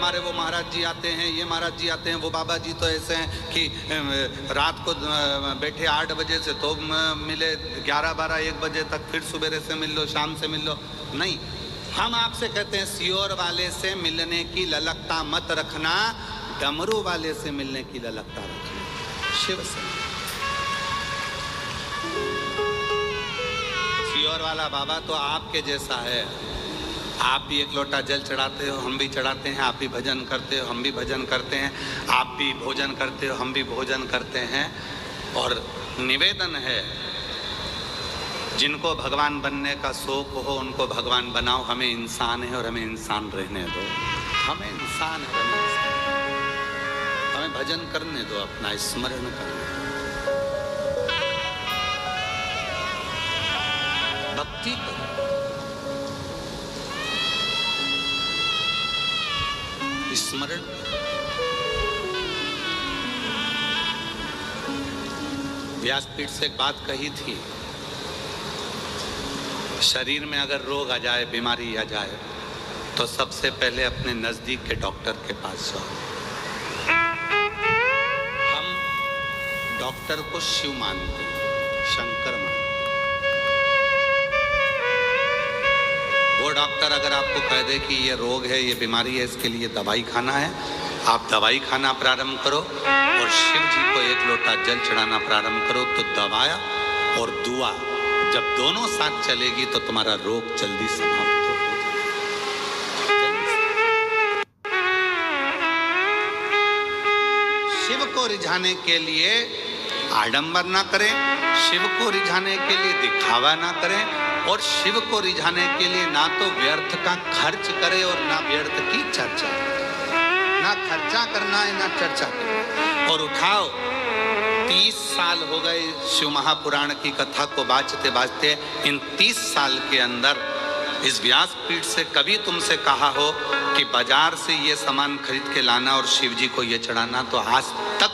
हमारे वो महाराज जी आते हैं, ये महाराज जी आते हैं, वो बाबा जी तो ऐसे हैं कि रात को बैठे 8 बजे से तो मिले 11-12 1 बजे तक, फिर सुबह से मिल लो, शाम से मिल लो। नहीं, हम आपसे कहते हैं सियोर वाले से मिलने की ललकता मत रखना, डमरू वाले से मिलने की ललकता रखना। शिव से सियोर वाला बाबा तो आपके जैसा है। आप भी एक लोटा जल चढ़ाते हो, हम भी चढ़ाते हैं, आप भी भजन करते हो, हम भी भजन करते हैं, आप भी भोजन करते हो, हम भी भोजन करते हैं। और निवेदन है, जिनको भगवान बनने का शौक हो उनको भगवान बनाओ। हमें इंसान है और हमें इंसान रहने दो। हमें इंसान है, हमें भजन करने दो, अपना स्मरण करने दो, भक्ति करो। स्मरण व्यासपीठ से एक बात कही थी, शरीर में अगर रोग आ जाए, बीमारी आ जाए, तो सबसे पहले अपने नजदीक के डॉक्टर के पास जाओ। हम डॉक्टर को शिव मानते हैं, शंकर मानते हैं। वो डॉक्टर अगर आपको कह दे कि ये रोग है, ये बीमारी है, इसके लिए दवाई खाना है, आप दवाई खाना प्रारंभ करो और शिव जी को एक लोटा जल चढ़ाना प्रारंभ करो, तो दवाया और दुआ जब दोनों साथ चलेगी तो तुम्हारा रोग जल्दी समाप्त हो जाएगा। शिव को रिझाने के लिए आडंबर ना करें, शिव को रिझाने के लिए दिखावा ना करें, और शिव को रिझाने के लिए ना तो व्यर्थ का खर्च करे और ना व्यर्थ की चर्चा। ना खर्चा करना है ना चर्चा करना। और उठाओ, 30 साल हो गए शिव महापुराण की कथा को बाजते बाजते। इन 30 साल के अंदर इस व्यासपीठ से कभी तुमसे कहा हो कि बाजार से ये सामान खरीद के लाना और शिव जी को ये चढ़ाना, तो आज तक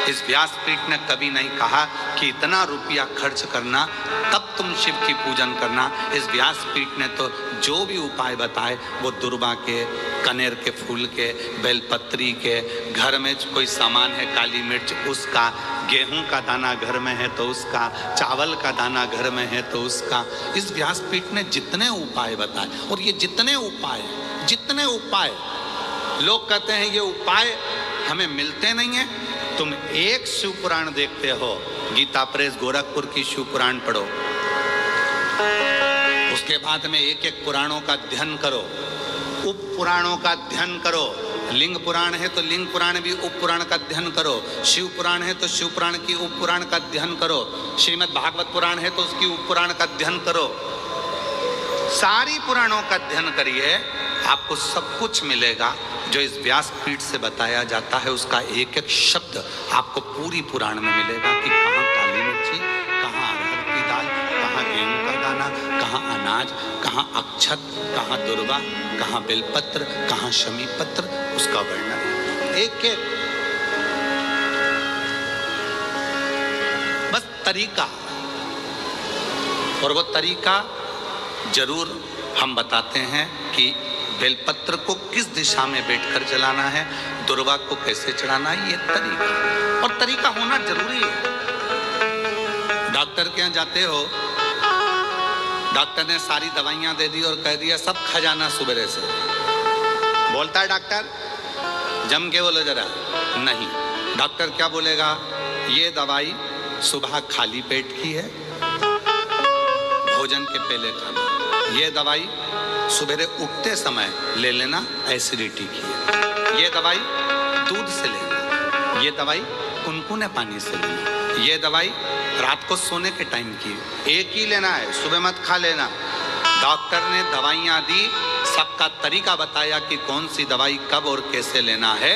इस व्यासपीठ ने कभी नहीं कहा कि इतना रुपया खर्च करना तब तुम शिव की पूजन करना। इस व्यासपीठ ने तो जो भी उपाय बताए वो दुर्वा के, कनेर के फूल के, बेलपत्री के, घर में कोई सामान है काली मिर्च उसका, गेहूं का दाना घर में है तो उसका, चावल का दाना घर में है तो उसका। इस व्यासपीठ ने जितने उपाय बताए, और ये जितने उपाय लोग कहते हैं ये उपाय हमें मिलते नहीं है। तुम एक शिव पुराण देखते हो, गीता प्रेस गोरखपुर की शिव पुराण पढ़ो, उसके बाद में एक एक पुराणों का अध्ययन करो, उप पुराणों का अध्ययन करो। लिंग पुराण है तो लिंग पुराण भी उप पुराण का अध्ययन करो, शिव पुराण है तो शिव पुराण की उप पुराण का अध्ययन करो, श्रीमद् भागवत पुराण है तो उसकी उप पुराण का अध्ययन करो। सारी पुराणों का अध्ययन करिए, आपको सब कुछ मिलेगा जो इस व्यासपीठ से बताया जाता है। उसका एक एक शब्द आपको पूरी पुराण में मिलेगा कि कहाँ काली मिर्ची, कहाँ अरहर की दाल, कहाँ गेहूं का दाना, कहाँ अनाज, कहाँ अक्षत, कहाँ दुर्वा, कहाँ बेलपत्र, कहाँ शमी पत्र, उसका वर्णन एक एक। बस तरीका, और वो तरीका जरूर हम बताते हैं कि बेलपत्र को किस दिशा में बैठकर जलाना है, दुर्वा को कैसे चढ़ाना है, ये तरीका, और तरीका होना जरूरी है। डॉक्टर के यहाँ जाते हो, डॉक्टर ने सारी दवाइयां दे दी और कह दिया सब खा जाना सुबह से। बोलता है डॉक्टर, जम के बोलो जरा, नहीं। डॉक्टर क्या बोलेगा, ये दवाई सुबह खाली पेट की है, भोजन के पहले खाना। ये दवाई सुबह उठते समय ले लेना, एसिडिटी की है। ये दवाई दूध से लेना, ये दवाई कुनकुने पानी से लेना, ये दवाई रात को सोने के टाइम की, एक ही लेना है, सुबह मत खा लेना। डॉक्टर ने दवाइयाँ दी, सबका तरीका बताया कि कौन सी दवाई कब और कैसे लेना है।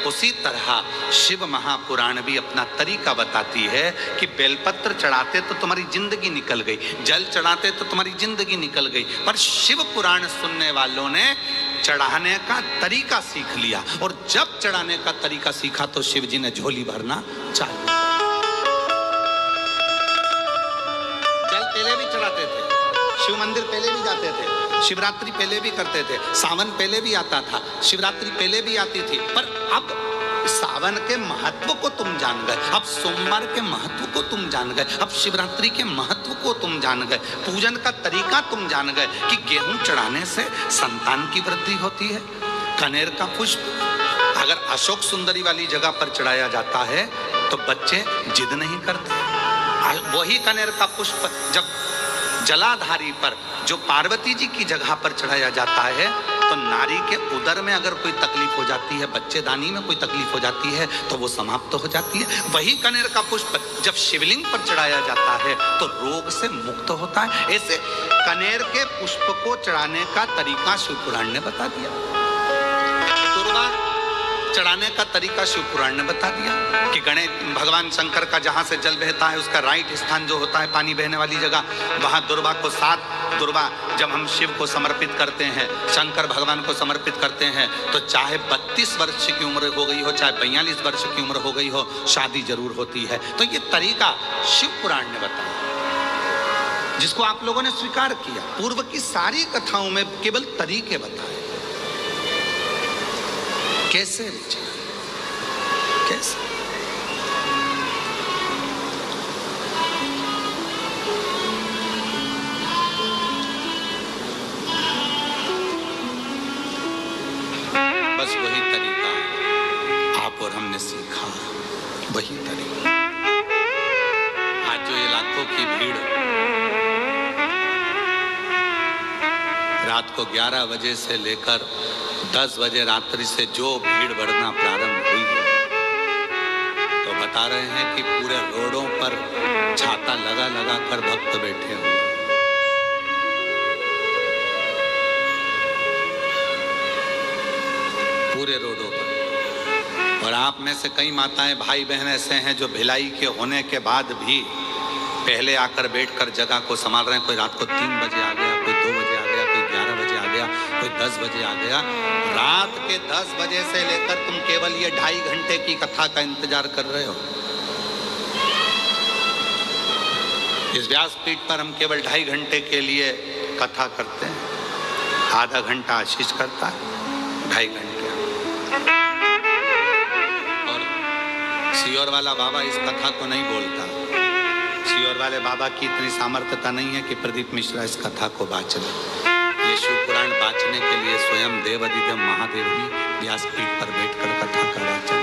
उसी तरह शिव महापुराण भी अपना तरीका बताती है कि बेलपत्र चढ़ाते तो तुम्हारी जिंदगी निकल गई, जल चढ़ाते तो तुम्हारी जिंदगी निकल गई, पर शिव पुराण सुनने वालों ने चढ़ाने का तरीका सीख लिया, और जब चढ़ाने का तरीका सीखा तो शिव जी ने झोली भरना चालू। जल तेले भी चढ़ाते थे, शिव मंदिर पहले भी जाते थे, शिवरात्रि पहले भी करते थे, सावन पहले भी आता था, शिवरात्रि पहले भी आती थी, पर अब सावन के महत्व को तुम जान गए, अब सोमवार के महत्व को तुम जान गए, अब शिवरात्रि के महत्व को तुम जान गए, पूजन का तरीका तुम जान गए कि गेहूं चढ़ाने से संतान की वृद्धि होती है। कनेर का पुष्प अगर अशोक सुंदरी वाली जगह पर चढ़ाया जाता है तो बच्चे जिद नहीं करते। वही कनेर का पुष्प जब जलाधारी पर, जो पार्वती जी की जगह पर चढ़ाया जाता है, तो नारी के उदर में अगर कोई तकलीफ हो जाती है, बच्चेदानी में कोई तकलीफ हो जाती है, तो वो समाप्त हो जाती है। वही कनेर का पुष्प जब शिवलिंग पर चढ़ाया जाता है तो रोग से मुक्त होता है। ऐसे कनेर के पुष्प को चढ़ाने का तरीका शिव पुराण ने बता दिया। दुर्वा चढ़ाने का तरीका शिव पुराण ने बता दिया कि गणेश भगवान शंकर का जहां से जल बहता है उसका राइट स्थान जो होता है पानी बहने वाली जगह, वहां दुर्वा को 7 दुर्वा जब हम शिव को समर्पित करते हैं, शंकर भगवान को समर्पित करते हैं, तो चाहे 32 वर्ष की उम्र हो गई हो, चाहे 42 वर्ष की उम्र हो गई हो, शादी जरूर होती है। तो ये तरीका शिव पुराण ने बताया, जिसको आप लोगों ने स्वीकार किया। पूर्व की सारी कथाओं में केवल तरीके बताए, कैसे विचार, कैसे। बस वही तरीका आप और हमने सीखा, वही तरीका। आज जो इलाकों की भीड़ रात को 11 बजे से लेकर 10 बजे रात्रि से जो भीड़ बढ़ना प्रारंभ हुई है, तो बता रहे हैं कि पूरे रोडों पर छाता लगा लगा कर भक्त बैठे हुए, पूरे रोडों पर। और आप में से कई माताएं भाई बहन ऐसे हैं जो भिलाई के होने के बाद भी पहले आकर बैठकर जगह को संभाल रहे हैं। कोई रात को 3 बजे आ गया, कोई 2 बजे आ गया, कोई 11 बजे आ गया, कोई 10 बजे आ गया। रात के 10 बजे से लेकर तुम केवल ये 2.5 घंटे की कथा का इंतजार कर रहे हो। इस व्यासपीठ पर हम केवल 2.5 घंटे के लिए कथा करते हैं, आधा घंटा आशीष करता है, 2.5 घंटे। और सियोर वाला बाबा इस कथा को नहीं बोलता। सियोर वाले बाबा की इतनी सामर्थ्यता नहीं है कि प्रदीप मिश्रा इस कथा को बाँच ले। ये शिव पुराण बाँचने के लिए स्वयं देवाधिदेव महादेव ही व्यासपीठ पर बैठकर कथा का वाचन,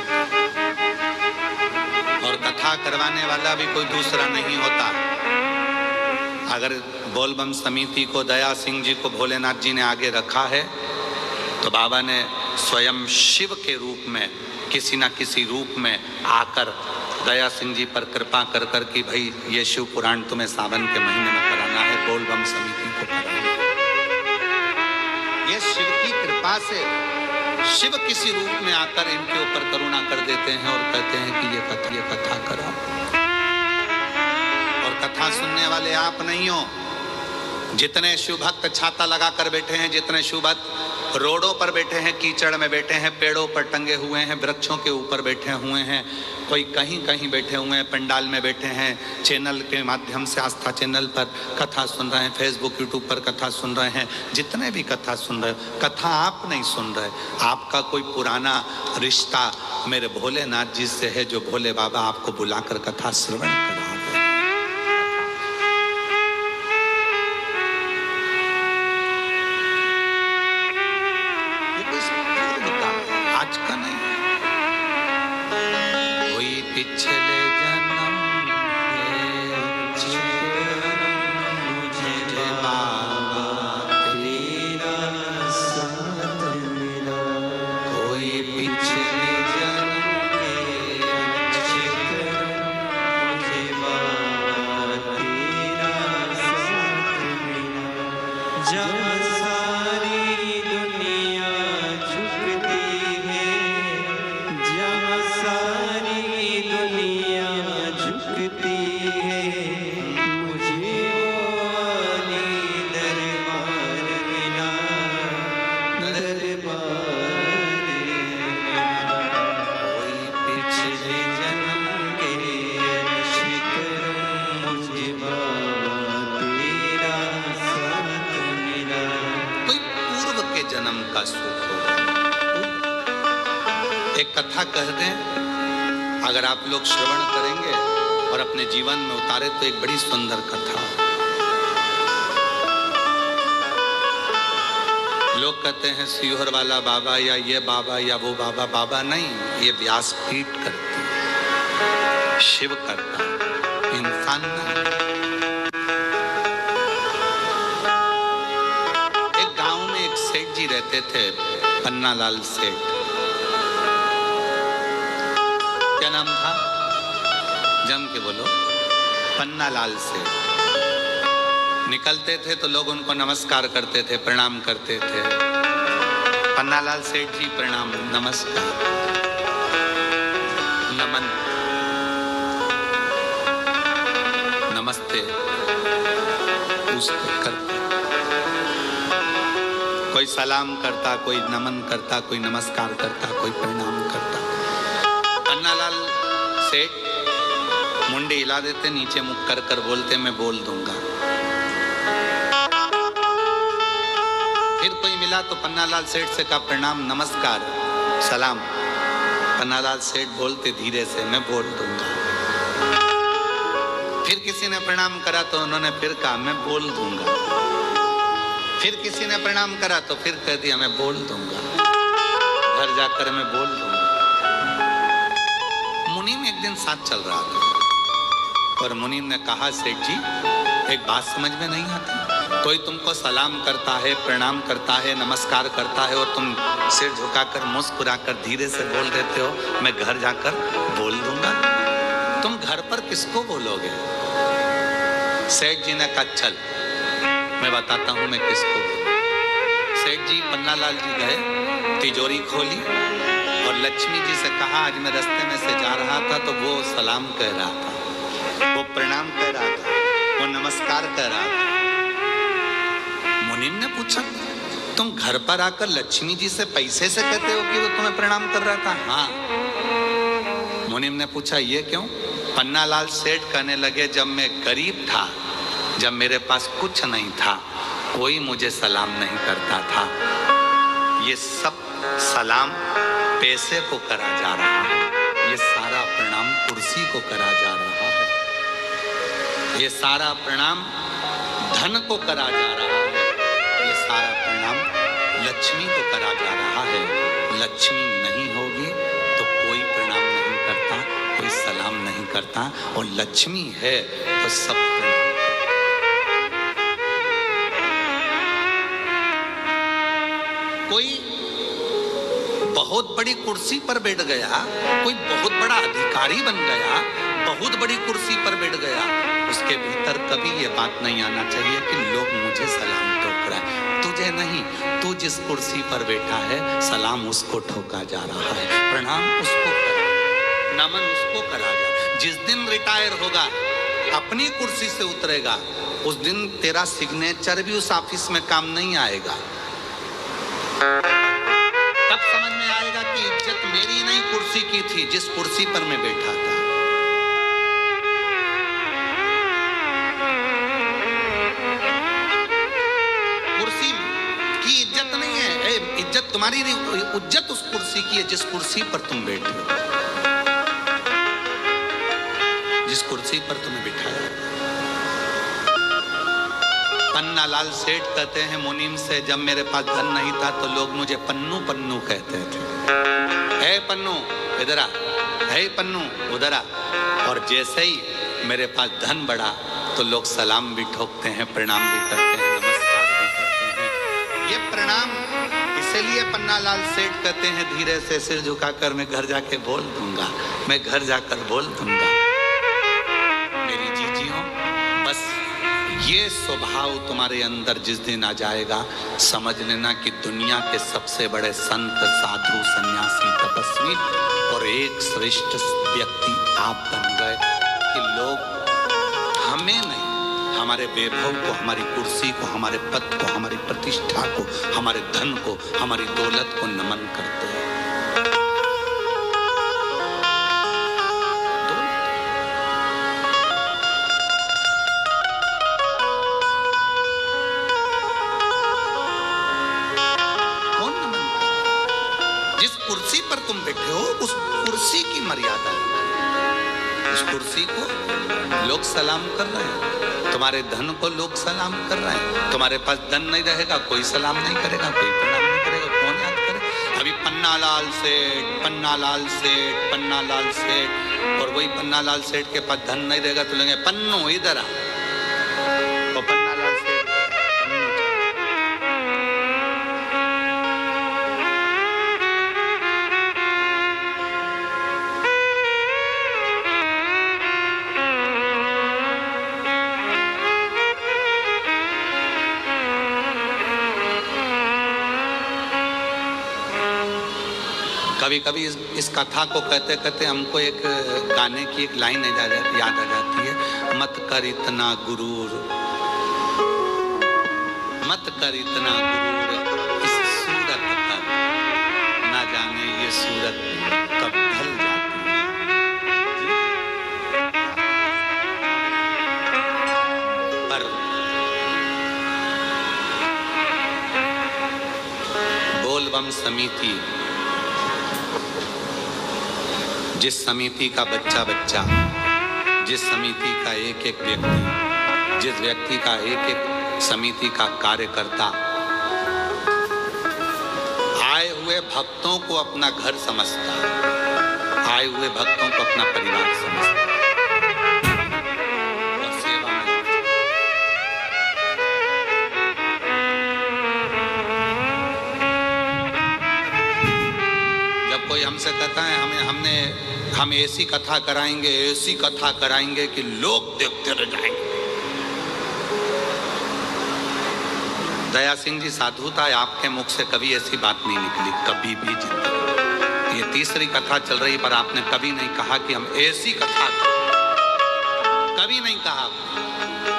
और कथा करवाने वाला भी कोई दूसरा नहीं होता। अगर बोलबम समिति को दया सिंह जी को भोलेनाथ जी ने आगे रखा है, तो बाबा ने स्वयं शिव के रूप में किसी न किसी रूप में आकर दया सिंह जी पर कृपा कर कर कि भाई ये शिव पुराण तुम्हें सावन के महीने में कराना है, बोलबम समिति को कराना है। ये शिव की कृपा से शिव किसी रूप में आकर इनके ऊपर करुणा कर देते हैं और कहते हैं कि ये कथा करा। और कथा सुनने वाले आप नहीं हो। जितने शिव भक्त छाता लगाकर बैठे हैं, जितने शिव भक्त रोडों पर बैठे हैं, कीचड़ में बैठे हैं, पेड़ों पर टंगे हुए हैं, वृक्षों के ऊपर बैठे हुए हैं, कोई कहीं कहीं बैठे हुए हैं, पंडाल में बैठे हैं, चैनल के माध्यम से आस्था चैनल पर कथा सुन रहे हैं, फेसबुक यूट्यूब पर कथा सुन रहे हैं, जितने भी कथा सुन रहे हो, कथा आप नहीं सुन रहे, आपका कोई पुराना रिश्ता मेरे भोलेनाथ जी से है, जो भोले बाबा आपको बुलाकर कथा श्रवण करा रहे। आज का नहीं, कोई पिछले जन्म मुझे बाबा तेरा साथ मिला, कोई पिछले जन्म मुझे बाबा तेरा साथ मिला। जब सारी दुनिया झुकती है, जब सारी दुनिया झुकती है, मुझे वाली दरबार मिला, दरबार मिला। कोई पिछले जन्म के अर्श करम, मुझे बाबा तेरा साथ का सुख होगा। एक कथा कह दें, अगर आप लोग श्रवण करेंगे और अपने जीवन में उतारे तो एक बड़ी सुंदर कथा। लोग कहते हैं सीहोर वाला बाबा या ये बाबा या वो बाबा। बाबा नहीं, ये व्यासपीठ करती है, शिव करता है, इंसान नहीं। एक गांव में एक सेठ जी रहते थे, पन्नालाल सेठ। क्या नाम था? जम के बोलो। पन्नालाल सेठ। निकलते थे तो लोग उनको नमस्कार करते थे, प्रणाम करते थे। पन्नालाल सेठ जी प्रणाम, नमस्कार, नमन, नमस्ते, पूछते करते। कोई सलाम करता, कोई नमन करता, कोई नमस्कार करता, कोई प्रणाम करता। पन्नालाल सेठ मुंडी हिला देते, नीचे मुख कर कर बोलते मैं बोल दूंगा। फिर कोई मिला तो पन्नालाल सेठ से कहा प्रणाम, नमस्कार, सलाम। पन्नालाल सेठ बोलते धीरे से मैं बोल दूंगा। फिर किसी ने प्रणाम करा तो उन्होंने फिर कहा मैं बोल दूंगा। फिर किसी ने प्रणाम करा तो फिर कह दिया मैं बोल दूंगा, घर जाकर मैं बोल दूंगा। मुनीम एक दिन साथ चल रहा था और मुनीम ने कहा सेठ जी एक बात समझ में नहीं आती, कोई तुमको सलाम करता है, प्रणाम करता है, नमस्कार करता है और तुम सिर झुकाकर मुस्कुराकर धीरे से बोल देते हो मैं घर जाकर बोल दूंगा। तुम घर पर किसको बोलोगे? सेठ जी ने कहा चल मैं बताता हूं मैं किसको बोलूं। सेठ जी पन्नालाल जी गए, तिजोरी खोली और लक्ष्मी जी से कहा आज मैं रास्ते में से जा रहा था तो वो सलाम कह रहा था, वो प्रणाम कह रहा था, वो नमस्कार कह रहा था। मुनीम ने पूछा तुम घर पर आकर लक्ष्मी जी से पैसे से कहते हो कि वो तुम्हें प्रणाम कर रहा था? हाँ। मुनीम ने पूछा ये क्यों? पन्नालाल सेठ कहने लगे जब मैं गरीब था, जब मेरे पास कुछ नहीं था, कोई मुझे सलाम नहीं करता था, ये सब सलाम पैसे को करा जा रहा है, ये सारा प्रणाम कुर्सी को करा जा रहा है, ये सारा प्रणाम धन को करा जा रहा है, ये सारा प्रणाम लक्ष्मी को करा जा रहा है। लक्ष्मी नहीं होगी तो कोई प्रणाम नहीं करता, कोई सलाम नहीं करता, और लक्ष्मी है तो सब प्रणाम। कोई बहुत बड़ी कुर्सी पर बैठ गया, कोई बहुत बड़ा अधिकारी बन गया, बहुत बड़ी कुर्सी पर बैठ गया, उसके भीतर कभी ये बात नहीं आना चाहिए कि लोग मुझे सलाम ठोक रहे हैं। तुझे नहीं, तू जिस कुर्सी पर बैठा है सलाम उसको ठोका जा रहा है, प्रणाम उसको करा, नमन उसको करा जा। जिस दिन रिटायर होगा, अपनी कुर्सी से उतरेगा, उस दिन तेरा सिग्नेचर भी उस ऑफिस में काम नहीं आएगा। तब समझ में आएगा कि इज्जत मेरी नहीं कुर्सी की थी, जिस कुर्सी पर मैं बैठा था। कुर्सी की इज्जत नहीं है, इज्जत तुम्हारी नहीं, इज्जत उस कुर्सी की है जिस कुर्सी पर तुम बैठे हो, जिस कुर्सी पर तुम्हें बिठाया। पन्नालाल सेठ कहते हैं मुनीम से जब मेरे पास धन नहीं था तो लोग मुझे पन्नू पन्नू कहते थे, हे पन्नू इधर आ, हे पन्नू उधर आ। और जैसे ही मेरे पास धन बढ़ा तो लोग सलाम भी ठोकते हैं, प्रणाम भी करते हैं, नमस्कार भी करते हैं। ये प्रणाम इसलिए पन्नालाल सेठ कहते हैं धीरे से सिर झुकाकर मैं घर जाके बोल दूंगा, मैं घर जाकर बोल दूंगा। मेरी जीजियों, बस ये स्वभाव तुम्हारे अंदर जिस दिन आ जाएगा, समझ लेना कि दुनिया के सबसे बड़े संत, साधु, सन्यासी, तपस्वी और एक श्रेष्ठ व्यक्ति आप बन गए कि लोग हमें नहीं, हमारे वैभव को, हमारी कुर्सी को, हमारे पद को, हमारी प्रतिष्ठा को, हमारे धन को, हमारी दौलत को नमन करते हैं। कौन नमन मर्यादा है। उस कुर्सी को लोग सलाम कर रहे हैं, तुम्हारे धन को लोग सलाम कर रहे हैं। तुम्हारे पास धन नहीं रहेगा, कोई सलाम नहीं करेगा, कोई प्रणाम नहीं करेगा, कौन याद करे? अभी पन्नालाल सेठ, पन्नालाल सेठ, पन्नालाल सेठ, और वही पन्नालाल सेठ के पास धन नहीं रहेगा तो लेंगे पन्नू इधर आ, तो पन्नालाल सेठ कभी कभी इस कथा को कहते कहते हमको एक गाने की एक लाइन याद आ जाती है, मत कर इतना गुरूर, मत कर इतना गुरूर इस सूरत पर, ना जाने ये सूरत कब ढल जाती है। पर बोलबम समिति, जिस समिति का बच्चा बच्चा, जिस समिति का एक एक व्यक्ति, जिस व्यक्ति का एक एक समिति का कार्यकर्ता आए हुए भक्तों को अपना घर समझता, आए हुए भक्तों को अपना परिवार समझता और सेवा में। जब कोई हमसे कहता है हम ऐसी कथा कराएंगे, ऐसी कथा कराएंगे कि लोग देखते रह जाएंगे। दया सिंह जी साधु था, आपके मुख से कभी ऐसी बात नहीं निकली, कभी भी जिंदगी। ये तीसरी कथा चल रही, पर आपने कभी नहीं कहा कि हम ऐसी कथा, कभी नहीं कहा।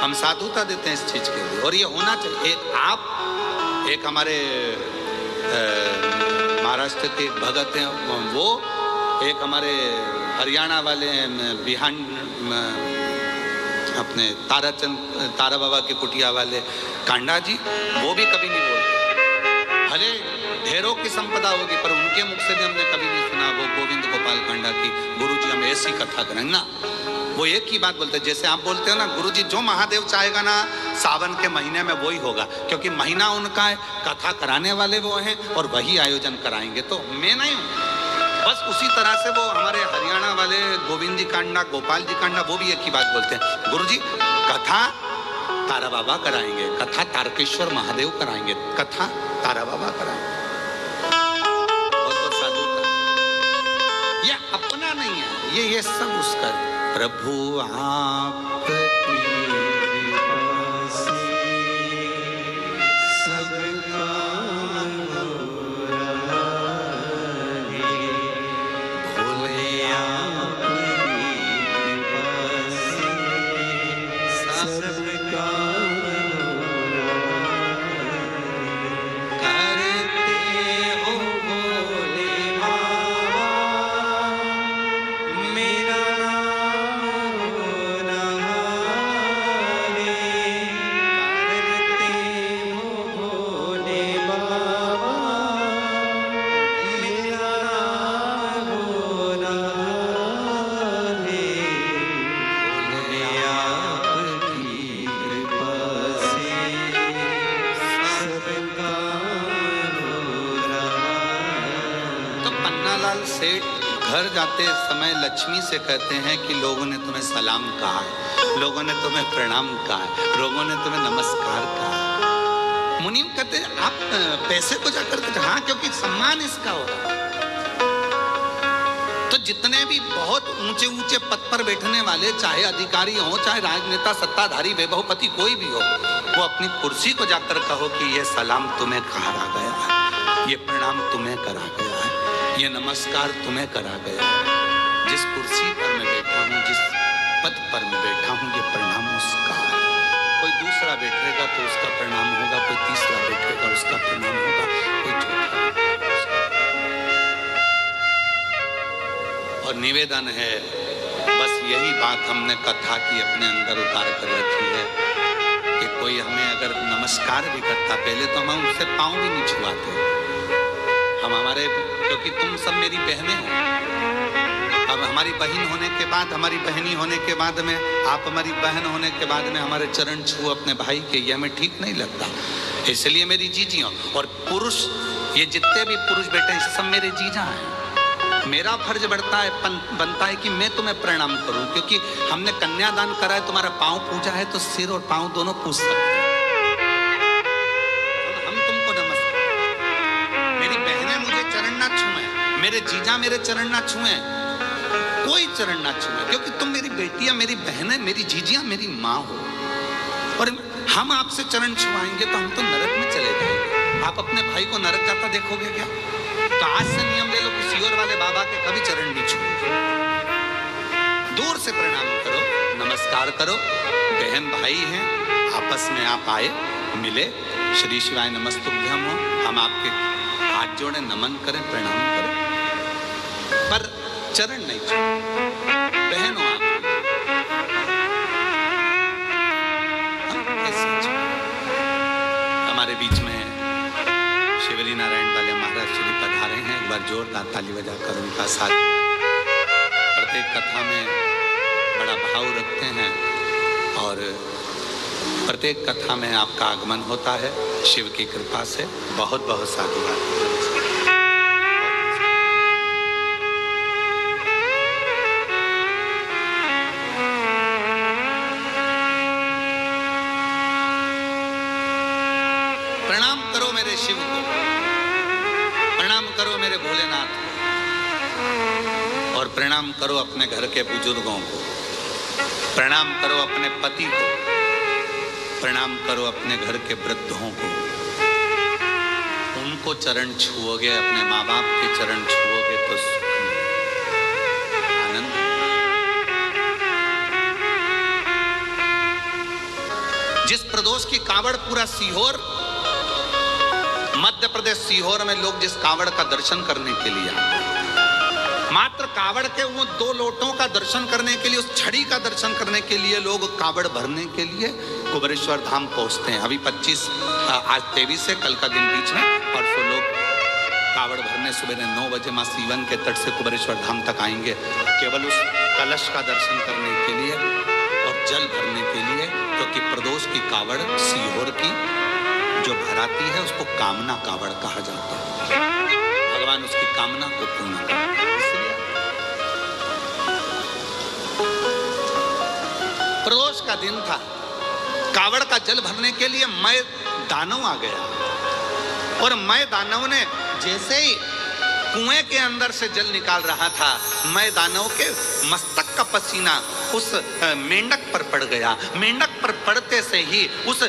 हम साधुता देते हैं इस चीज के लिए, और ये होना चाहिए। एक हमारे महाराष्ट्र के भगत हैं, वो एक हमारे हरियाणा वाले बिहान अपने तारा बाबा के कुटिया वाले कांडा जी, वो भी कभी नहीं बोलते। भले ढेरों की संपदा होगी, पर उनके मुख से भी हमने कभी नहीं सुना वो गोविंद गोपाल कांडा की गुरुजी हम ऐसी कथा करेंगे ना। वो एक ही बात बोलते हैं, जैसे आप बोलते हो ना गुरुजी जो महादेव चाहेगा ना सावन के महीने में वही होगा, क्योंकि महीना उनका है, कथा कराने वाले वो हैं और वही आयोजन कराएंगे। तो मैं नहीं हूँ, बस उसी तरह से वो हमारे हरियाणा वाले गोविंद जी कांडा, गोपाल जी कांडा, वो भी एक ही बात बोलते हैं, गुरुजी कथा तारा बाबा कराएंगे, कथा तारकेश्वर महादेव कराएंगे, कथा तारा बाबा कराएंगे। बहुत बहुत साधु का ये अपना नहीं है, ये सब उसका। प्रभु आपकी सेठ घर जाते समय लक्ष्मी से कहते हैं कि लोगों ने तुम्हें सलाम कहा है, लोगों ने तुम्हें प्रणाम कहा है, लोगों ने तुम्हें नमस्कार कहा है। मुनीम कहते हैं आप पैसे को जाकर के, हाँ क्योंकि सम्मान इसका हो रहा है। तो जितने भी बहुत ऊंचे ऊंचे पद पर बैठने वाले, चाहे अधिकारी हो, चाहे राजनेता, सत्ताधारी, वैभवपति कोई भी हो, वो अपनी कुर्सी को जाकर कहो कि ये सलाम तुम्हें कहा गया है, ये प्रणाम तुम्हें करा गया है, ये नमस्कार तुम्हें करा गया है। जिस कुर्सी पर मैं बैठा हूँ, जिस पद पर मैं बैठा हूँ, ये प्रणाम उसका है। कोई दूसरा बैठेगा तो उसका प्रणाम होगा, कोई तीसरा बैठेगा उसका प्रणाम होगा, कोई चौथा। और निवेदन है, बस यही बात हमने कथा की अपने अंदर उतार कर रखी है कि कोई हमें अगर नमस्कार भी करता, पहले तो हम उससे पाँव भी नहीं छुआते। हम हमारे, क्योंकि तुम सब मेरी बहनें हो, अब अब हमारी बहन होने के बाद, हमारी बहनी होने के बाद में, आप हमारी बहन होने के बाद में हमारे चरण छू अपने भाई के, ये हमें ठीक नहीं लगता। इसलिए मेरी जीजियों, और पुरुष, ये जितने भी पुरुष बेटे हैं सब मेरे जीजा हैं। मेरा फर्ज बनता है कि मैं तुम्हें प्रणाम करूं, क्योंकि हमने कन्यादान करा है, तुम्हारा पांव पूजा है तो सिर और पांव दोनों पूज सकते हैं। हम तुमको नमस्कार। मेरी बहनें मुझे चरण ना छुए, मेरे जीजा मेरे चरण ना छुए, कोई चरण ना छुए, क्योंकि तुम मेरी बेटियां, मेरी बहनें, मेरी जीजियां, मेरी माँ हो। और हम आपसे चरण छुआएंगे तो हम तो नरक में चले जाएंगे। आप अपने भाई को नरक जाता देखोगे क्या? तो आज से नियम ले लो कि सीहोर वाले बाबा के कभी चरण नहीं छूएंगे। दूर से प्रणाम करो, नमस्कार करो। बहन भाई हैं, आपस में आप आए, मिले, श्री शिवाय नमस्तुभ्यम हो, हम आपके हाथ जोड़े, नमन करें, प्रणाम करें, पर चरण नहीं छूए। बहन हो आप, हमारे बीच में शिवरी नारायण वाले महाराज श्री पधारे हैं। एक बार जोरदार ताली बजाकर उनका साथ। प्रत्येक कथा में बड़ा भाव रखते हैं और प्रत्येक कथा में आपका आगमन होता है शिव की कृपा से। बहुत बहुत साधुवाद। प्रणाम करो मेरे शिव को, प्रणाम करो मेरे भोलेनाथ को, और प्रणाम करो अपने घर के बुजुर्गों को, प्रणाम करो अपने पति को, प्रणाम करो अपने घर के वृद्धों को। उनको चरण छुओगे, अपने माँ बाप के चरण छुओगे तो सुख आनंद। जिस प्रदोष की कावड़ पूरा सीहोर, मध्य प्रदेश सीहोर में लोग जिस कावड़ का दर्शन करने के लिए आते हैं, मात्र कावड़ के वो 2 लोटों का दर्शन करने के लिए, उस छड़ी का दर्शन करने के लिए लोग कावड़ भरने के लिए कुबेरेश्वर धाम पहुंचते हैं। अभी 25 आज 23 से कल का दिन बीच में, परसों लोग कावड़ भरने सुबह 9 बजे माँ सीवन के तट से कुबेरेश्वर धाम तक आएंगे, केवल उस कलश का दर्शन करने के लिए और जल भरने के लिए, क्योंकि प्रदोष की कावड़ सीहोर की जो भराती है उसको कामना कावड़ कहा जाता है। भगवान उसकी कामना को पूर्ण करते हैं। इसलिए प्रदोष का दिन था, कावड़ का जल भरने के लिए मैं दानव आ गया, और मैं दानव ने जैसे ही कुएं के अंदर से जल निकाल रहा था, मैं दानव के मस्तक का पसीना उस मेंढक पर पड़ गया। मेंढक पर पड़ते से ही उस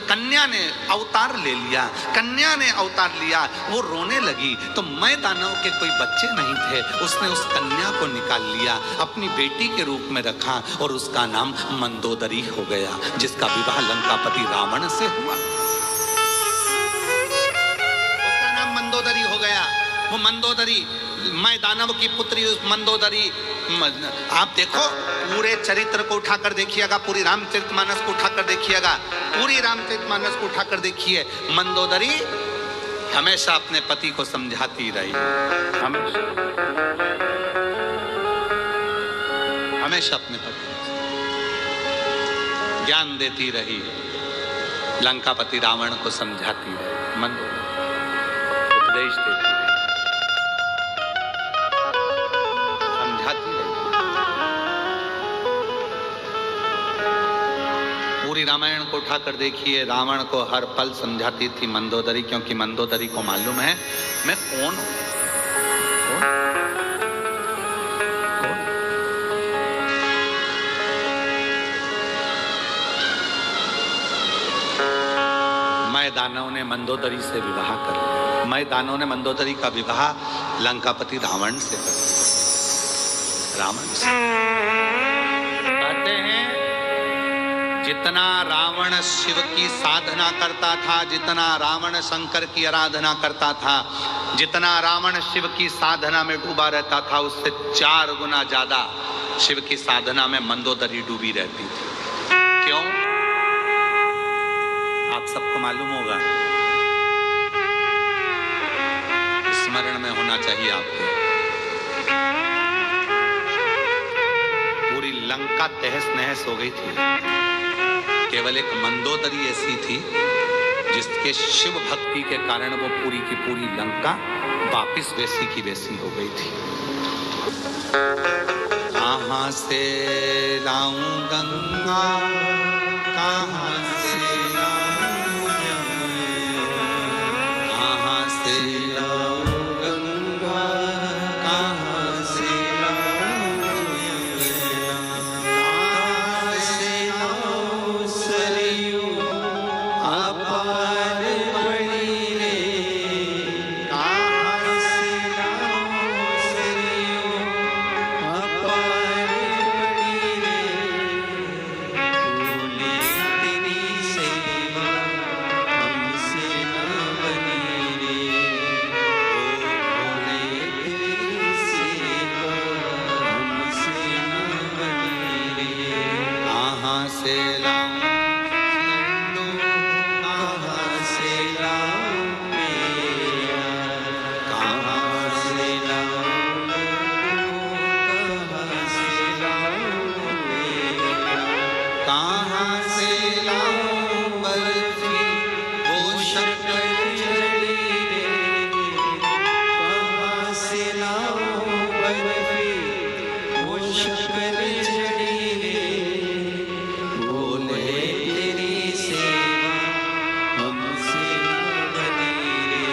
कन्या ने अवतार ले लिया। कन्या ने अवतार लिया, वो रोने लगी, तो मैं दानव के कोई बच्चे नहीं थे, उसने उस कन्या को निकाल लिया, अपनी बेटी के रूप में रखा, और उसका नाम मंदोदरी हो गया, जिसका विवाह लंकापति रावण से हुआ। उसका नाम मंदोदरी हो गया। वो मंदोदरी, मैं दानव की पुत्री उस मंदोदरी, आप देखो पूरे चरित्र को उठाकर देखिएगा, पूरी रामचरितमानस को उठाकर देखिएगा, पूरी रामचरितमानस को उठाकर देखिए। मंदोदरी हमेशा अपने पति को समझाती रही, हमेशा हमेशा अपने पति को ज्ञान देती रही, लंकापति रावण को समझाती रही, मंदोदरी उपदेश देती रही, समझाती रही। पूरी रामायण को उठाकर देखिए, रावण को हर पल समझाती थी मंदोदरी, क्योंकि मंदोदरी को मालूम है मैं कौन हूं। मैं दानव ने मंदोदरी से विवाह कर लिया। मैं दानव ने मंदोदरी का विवाह लंकापति रावण से कर लिया। रावण से कहते हैं जितना रावण शिव की साधना करता था, जितना रावण शंकर की आराधना करता था, जितना रावण शिव की साधना में डूबा रहता था, उससे 4 गुना ज्यादा शिव की साधना में मंदोदरी डूबी रहती थी। क्यों? आप सबको मालूम होगा, स्मरण में होना चाहिए आपको। लंका तहस नहस हो गई थी। केवल एक मंदोदरी ऐसी थी जिसके शिव भक्ति के कारण वो पूरी की पूरी लंका वापिस वैसी की वैसी हो गई थी। कहाँ से लाऊं गंगा, कहाँ से लाऊं यमुना, कहाँ से लाऊं गंगा, कहाँ से लाऊं यमुना, कहाँ से लाऊं सरयू अपार बड़ी रे, कहाँ से लाऊं सरयू अपार बड़ी रे, भूले तेरी सेवा हमसे न बनी रे, भूले तेरी सेवा हमसे न बनी रे, कहाँ से लाऊं लड्डू, कहाँ से लाऊं पेड़ा, कहाँ से लाऊं लड्डू, कहाँ से लाऊं पेड़ा, कहाँ से लाऊं बर्फी वो शक्कर जड़ी रे, कहाँ से लाऊं बर्फी वो शक्कर जड़ी रे, बोले तेरी सेवा हमसे न बनी रे,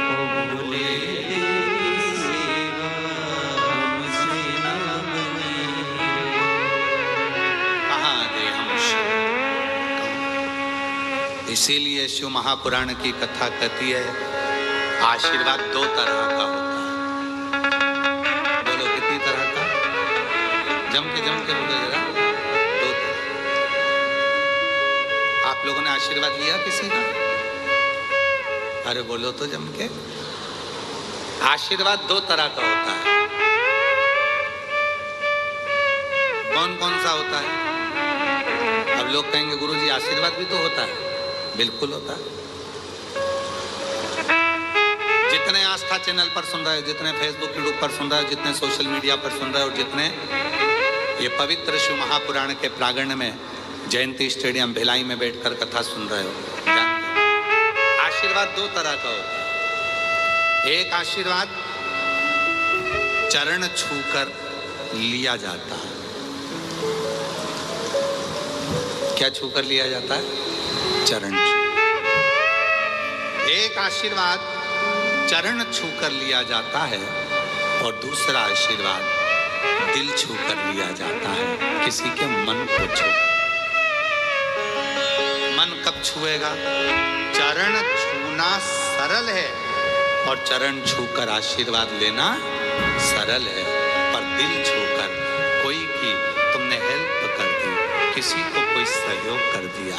ओ बोले तेरी सेवा हमसे न बनी रे, कहाँ दे हम शिव। इसीलिए शिव महापुराण की कथा कहती है आशीर्वाद दो तरह का होता है। बोलो कितनी तरह का? जम के बोलो जरा। दो तरह। आप लोगों ने आशीर्वाद लिया किसी का? अरे बोलो तो जम के। आशीर्वाद दो तरह का होता है। कौन कौन सा होता है? अब लोग कहेंगे गुरुजी आशीर्वाद भी तो होता है। बिल्कुल होता है। जितने आस्था चैनल पर सुन रहे हो, जितने फेसबुक यूट्यूब पर सुन रहे हो, जितने सोशल मीडिया पर सुन रहे हो, जितने ये पवित्र शिव महापुराण के प्रांगण में जयंती स्टेडियम भिलाई में बैठकर कथा सुन रहे हो, जानते हो आशीर्वाद दो तरह का होता है। एक आशीर्वाद चरण छूकर लिया जाता है। क्या छूकर लिया जाता है? चरण छू। एक आशीर्वाद चरण छूकर लिया जाता है और दूसरा आशीर्वाद दिल छूकर लिया जाता है, किसी के मन को छू। मन कब छुएगा? चरण छूना सरल है और चरण छूकर आशीर्वाद लेना सरल है, पर दिल छूकर कोई की तुमने हेल्प कर दी, किसी को कोई सहयोग कर दिया,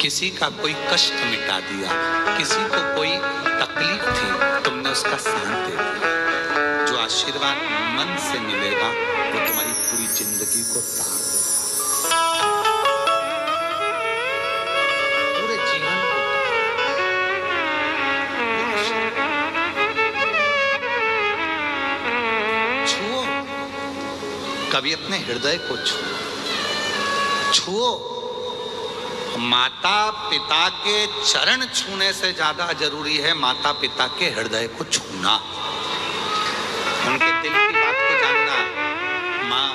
किसी का कोई कष्ट मिटा दिया, किसी को कोई तकलीफ थी, तुमने उसका साथ दे दिया। जो आशीर्वाद मन से मिलेगा वो तुम्हारी पूरी जिंदगी को तार देगा, पूरे जीवन को छुओ। कभी अपने हृदय को छुओ। माता पिता के चरण छूने से ज्यादा जरूरी है माता पिता के हृदय को छूना, उनके दिल की बात को जानना। माँ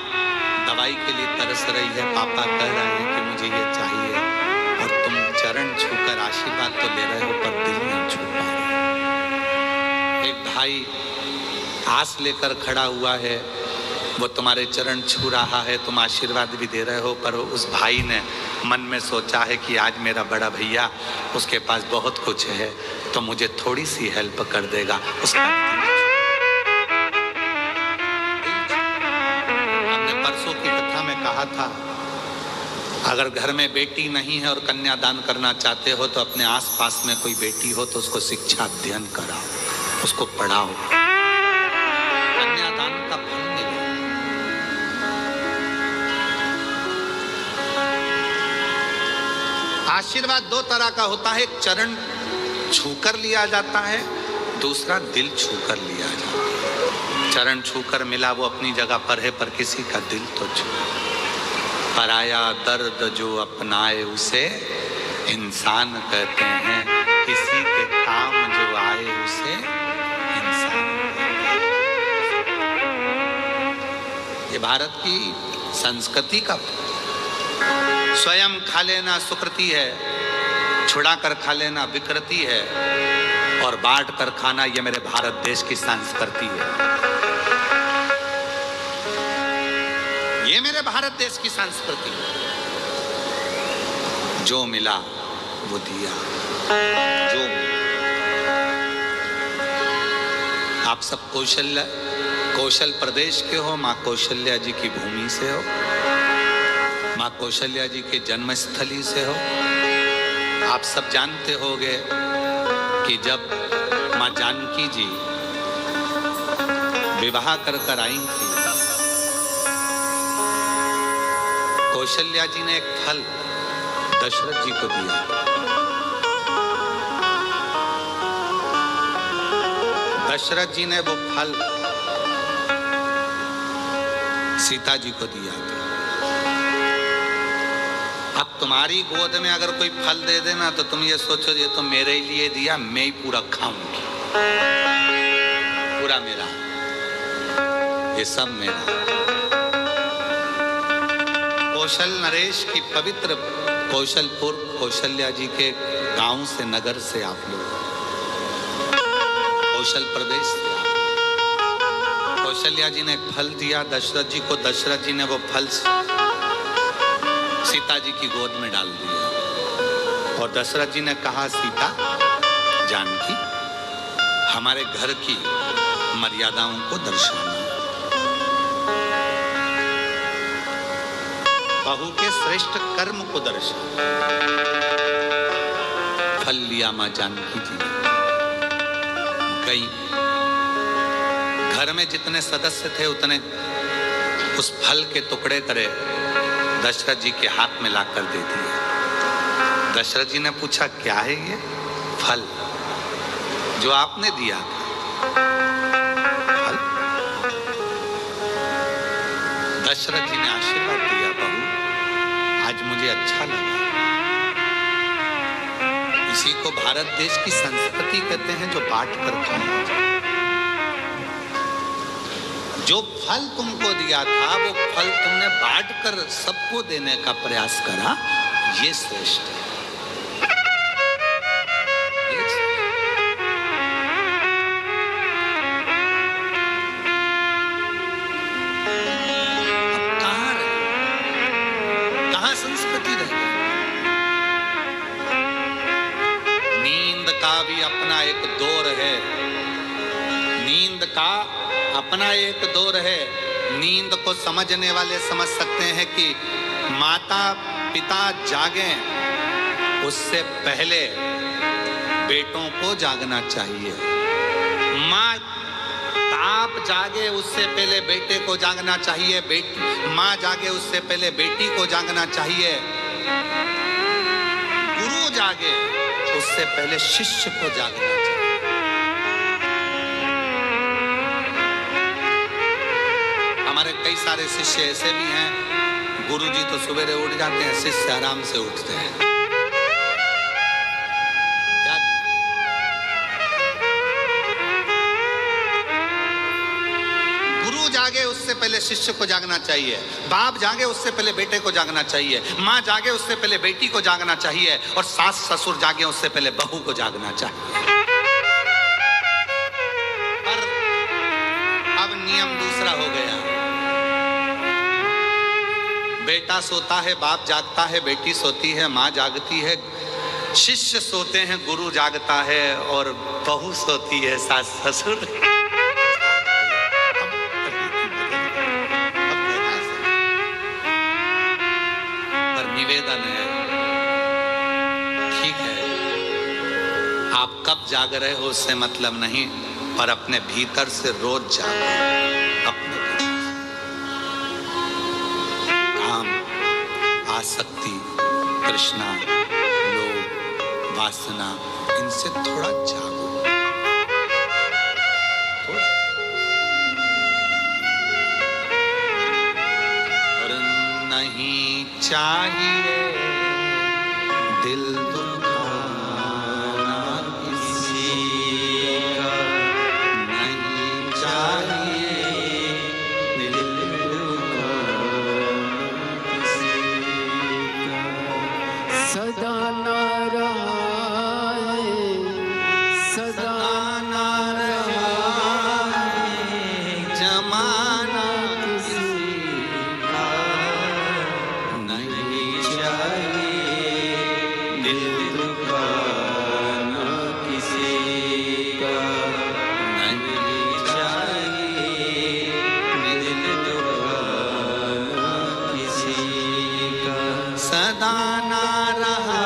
दवाई के लिए तरस रही है, पापा कह रहे हैं कि मुझे ये चाहिए, और तुम चरण छूकर आशीर्वाद तो ले रहे हो पर दिल नहीं छू पा रहे। एक भाई आस लेकर खड़ा हुआ है, वो तुम्हारे चरण छू रहा है, तुम आशीर्वाद भी दे रहे हो, पर उस भाई ने मन में सोचा है कि आज मेरा बड़ा भैया, उसके पास बहुत कुछ है तो मुझे थोड़ी सी हेल्प कर देगा। उसका हमने परसों की कथा में कहा था, अगर घर में बेटी नहीं है और कन्यादान करना चाहते हो तो अपने आसपास में कोई बेटी हो तो उसको शिक्षा अध्ययन कराओ, उसको पढ़ाओ, कन्यादान का फल मिले। आशीर्वाद दो तरह का होता है, एक चरण छूकर लिया जाता है, दूसरा दिल छूकर लिया जाता है। चरण छूकर मिला वो अपनी जगह पर है, पर किसी का दिल तो छू। पराया दर्द जो अपनाए उसे इंसान कहते हैं, किसी के काम जो आए उसे इंसान कहते हैं। ये भारत की संस्कृति का, स्वयं खा लेना सुकृति है, छुड़ा कर खा लेना विकृति है, और बांट कर खाना ये मेरे भारत देश की संस्कृति है। ये मेरे भारत देश की संस्कृति है। जो मिला वो दिया, जो आप सब कौशल प्रदेश के हो, माँ कौशल्या जी की भूमि से हो, माँ कौशल्या जी के जन्मस्थली से हो। आप सब जानते होंगे कि जब माँ जानकी जी विवाह कर आई थी, कौशल्या जी ने एक फल दशरथ जी को दिया। दशरथ जी ने वो फल सीता जी को दिया था। अब तुम्हारी गोद में अगर कोई फल दे देना तो तुम ये सोचो ये तो मेरे लिए दिया, मैं ही पूरा खाऊंगी, पूरा मेरा, ये सब मेरा। कौशल नरेश की पवित्र कौशलपुर कौशल्या जी के गांव से, नगर से आप लोग, कौशल प्रदेश से आप। कौशल्या जी ने फल दिया दशरथ जी को, दशरथ जी ने वो फल सीता जी की गोद में डाल दिया, और दशरथ जी ने कहा, सीता जानकी हमारे घर की मर्यादाओं को दर्शाना, बहू के श्रेष्ठ कर्म को दर्शाना। फल लिया मां जानकी जी ने, गई, घर में जितने सदस्य थे उतने उस फल के टुकड़े करे दशरथ जी के हाथ में लाकर दे दिया। दशरथ जी ने पूछा, क्या है ये फल जो आपने दिया था? फल? दशरथ जी ने आशीर्वाद दिया, बहू आज मुझे अच्छा लगा। इसी को भारत देश की संस्कृति कहते हैं, जो बांट कर खाना। जो फल तुमको दिया था वो फल तुमने बांट कर सबको देने का प्रयास करा, ये श्रेष्ठ है। अब कहाँ रहे, कहाँ संस्कृति रह गई? नींद का भी अपना एक दौर है, नींद का अपना एक दौर है। नींद को समझने वाले समझ सकते हैं कि माता पिता जागें उससे पहले बेटों को जागना चाहिए, माँ बाप जागे उससे पहले बेटे को जागना चाहिए, माँ जागे उससे पहले बेटी को जागना चाहिए, गुरु जागे उससे पहले शिष्य को जागना चाहिए। हमारे कई सारे शिष्य ऐसे भी हैं, गुरुजी तो सवेरे उठ जाते हैं, शिष्य आराम से उठते हैं। क्या? गुरु जागे उससे पहले शिष्य को जागना चाहिए, बाप जागे उससे पहले बेटे को जागना चाहिए, माँ जागे उससे पहले बेटी को जागना चाहिए, और सास ससुर जागे उससे पहले बहू को जागना चाहिए। पर अब नियम दूसरा हो गया, बेटा सोता है बाप जागता है, बेटी सोती है माँ जागती है, शिष्य सोते हैं गुरु जागता है, और बहू सोती है सास ससुर। पर निवेदन है, ठीक है आप कब जाग रहे हो उससे मतलब नहीं, पर अपने भीतर से रोज जागो। अपने आसक्ति, तृष्णा, लोभ, वासना, इनसे थोड़ा जागो। नहीं चाहिए दिल दुखाना किसी का, नहीं चाहिए दिल दुखाना किसी का। सदा ना रहा सदा ना रहा जमाना किसी का, नहीं चाहिए दिल दुखाना किसी का, नहीं चाहिए दिल दुखाना किसी का। सदा ना रहा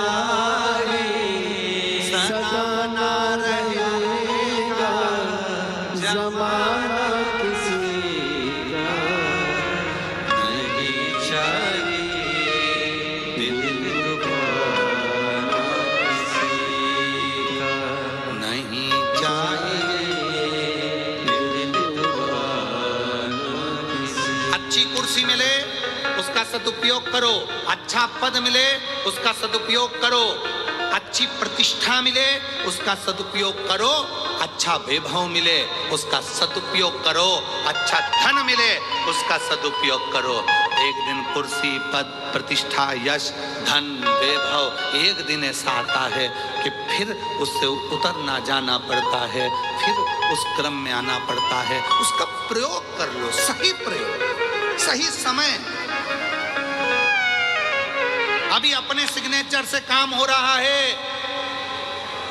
सदा ना रहेगा जमाना किसी का, नहीं चाहिए दिल दुखाना किसी का, नहीं चाहिए दिल दुखाना किसी का। अच्छी कुर्सी मिले उसका सदुपयोग करो, अच्छा पद मिले उसका सदुपयोग करो, अच्छी प्रतिष्ठा मिले उसका सदुपयोग करो, अच्छा वैभव मिले उसका सदुपयोग करो, अच्छा धन मिले उसका सदुपयोग करो। एक दिन कुर्सी, पद, प्रतिष्ठा, यश, धन, वैभव एक दिन ऐसा आता है कि फिर उससे उतरना जाना पड़ता है, फिर उस क्रम में आना पड़ता है। उसका प्रयोग कर लो, सही प्रयोग, सही समय। अभी अपने सिग्नेचर से काम हो रहा है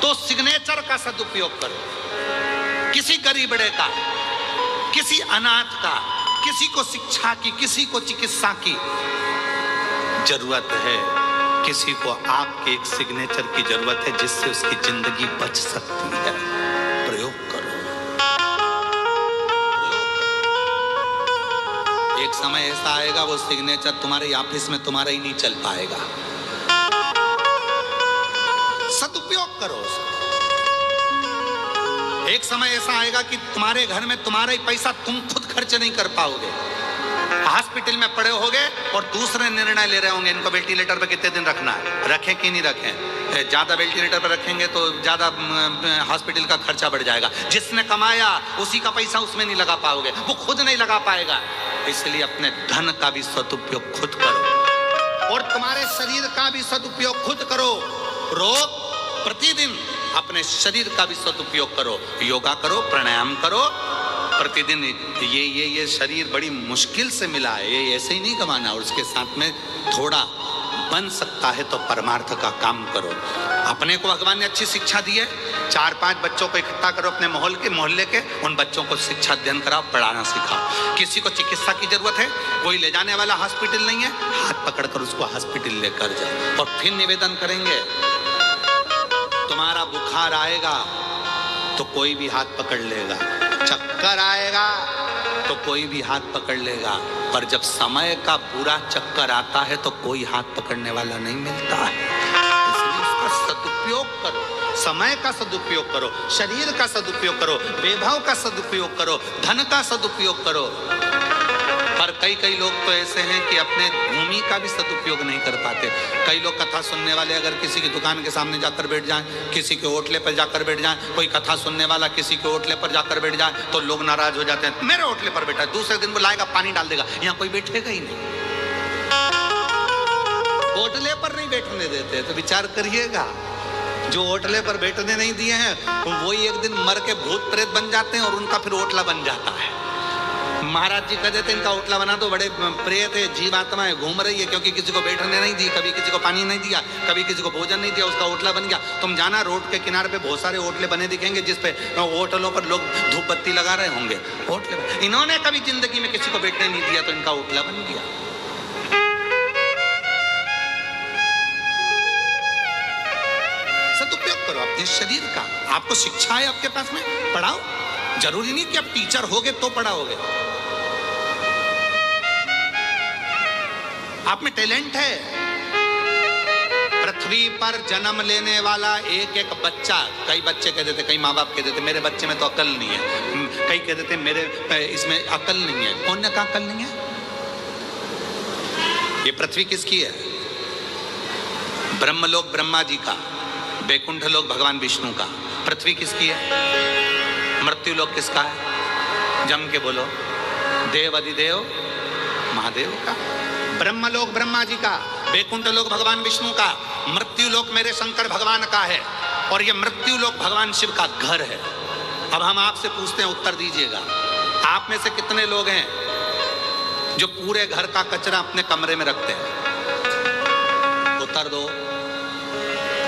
तो सिग्नेचर का सदुपयोग करो। किसी गरीबड़े का, किसी अनाथ का, किसी को शिक्षा की, किसी को चिकित्सा की जरूरत है, किसी को आपके एक सिग्नेचर की जरूरत है जिससे उसकी जिंदगी बच सकती है। प्रयोग करो। एक समय ऐसा आएगा वो सिग्नेचर तुम्हारे ऑफिस में तुम्हारा ही नहीं चल पाएगा। सदुपयोग करो उसका। एक समय ऐसा आएगा कि तुम्हारे घर में तुम्हारा ही पैसा तुम खुद खर्च नहीं कर पाओगे। हॉस्पिटल में पड़े होगे और दूसरे निर्णय ले रहे होंगे इनको वेंटिलेटर पे कितने दिन रखना है, रखें कि नहीं रखें। ज्यादा वेंटिलेटर पर रखेंगे तो ज्यादा हॉस्पिटल का खर्चा बढ़ जाएगा। जिसने कमाया उसी का पैसा उसमें नहीं लगा पाओगे, वो खुद नहीं लगा पाएगा। इसलिए अपने धन का भी सदुपयोग खुद करो और तुम्हारे शरीर का भी सदुपयोग खुद करो। रोज प्रतिदिन अपने शरीर का भी सदुपयोग करो, योगा करो, प्राणायाम करो प्रतिदिन। ये शरीर बड़ी मुश्किल से मिला है, ये ऐसे ही नहीं कमाना। और उसके साथ में थोड़ा बन सकता है तो परमार्थ का काम करो। अपने को भगवान ने अच्छी शिक्षा दी है, 4-5 बच्चों को इकट्ठा करो अपने मोहल्ले के, उन बच्चों को शिक्षा अध्ययन कराओ, पढ़ाना सिखाओ। किसी को चिकित्सा की जरूरत है, कोई ले जाने वाला हॉस्पिटल नहीं है, हाथ पकड़कर उसको हॉस्पिटल लेकर जाओ। और फिर निवेदन करेंगे, तुम्हारा बुखार आएगा तो कोई भी हाथ पकड़ लेगा, चक्कर आएगा तो कोई भी हाथ पकड़ लेगा, पर जब समय का बुरा चक्कर आता है तो कोई हाथ पकड़ने वाला नहीं मिलता है। इसलिए उसका सदुपयोग करो, समय का सदुपयोग करो, शरीर का सदुपयोग करो, वैभव का सदुपयोग करो, धन का सदुपयोग करो। पर कई लोग तो ऐसे हैं कि अपने भूमि का भी सदुपयोग नहीं कर पाते। कई लोग कथा सुनने वाले अगर किसी की दुकान के सामने जाकर बैठ जाएं, किसी के होटले पर जाकर बैठ जाएं, कोई कथा सुनने वाला किसी के होटले पर जाकर बैठ जाए तो लोग नाराज हो जाते हैं, मेरे होटले पर बैठा है, दूसरे दिन वो लाएगा पानी डाल देगा, यहाँ कोई बैठेगा ही नहीं। होटले पर नहीं बैठने देते तो विचार करिएगा, जो होटले पर बैठने नहीं दिए हैं वही एक दिन मर के भूत प्रेत बन जाते हैं और उनका फिर होटला बन जाता है। महाराज जी कहते थे इनका होटला बना दो, बड़े प्रेत है, जीवात्माएं घूम रही है, क्योंकि किसी को बैठने नहीं दी, कभी किसी को पानी नहीं दिया, कभी किसी को भोजन नहीं दिया, उसका होटला बन गया। तुम जाना रोड के किनारे पे बहुत सारे होटले बने दिखेंगे जिसपे होटलों पर लोग धूप बत्ती लगा रहे होंगे। होटले इन्होंने कभी जिंदगी में किसी को बैठने नहीं दिया तो इनका होटला बन गया। सदुपयोग करो अपने शरीर का। आपको शिक्षा है आपके पास में, पढ़ाओ। जरूरी नहीं कि आप टीचर होगे तो पढ़ाओगे, आप में टैलेंट है। पृथ्वी पर जन्म लेने वाला एक एक बच्चा, कई बच्चे कहते थे, कई माँ बाप कहते थे मेरे बच्चे में तो अकल नहीं है, कई कहते थे मेरे इसमें अकल नहीं है। कौन ने कहा अकल नहीं है? ये पृथ्वी किसकी है? ब्रह्मलोक ब्रह्मा जी का, वैकुंठ लोक भगवान विष्णु का। पृथ्वी किसकी है? मृत्यु लोक किसका है? जम के बोलो। देव अधिदेव महादेव का। ब्रह्मलोक ब्रह्मा जी का, वैकुंठ लोक भगवान विष्णु का, मृत्यु लोक मेरे शंकर भगवान का है। और ये मृत्यु लोक भगवान शिव का घर है। अब हम आपसे पूछते हैं, उत्तर दीजिएगा। आप में से कितने लोग हैं जो पूरे घर का कचरा अपने कमरे में रखते हैं? उत्तर दो।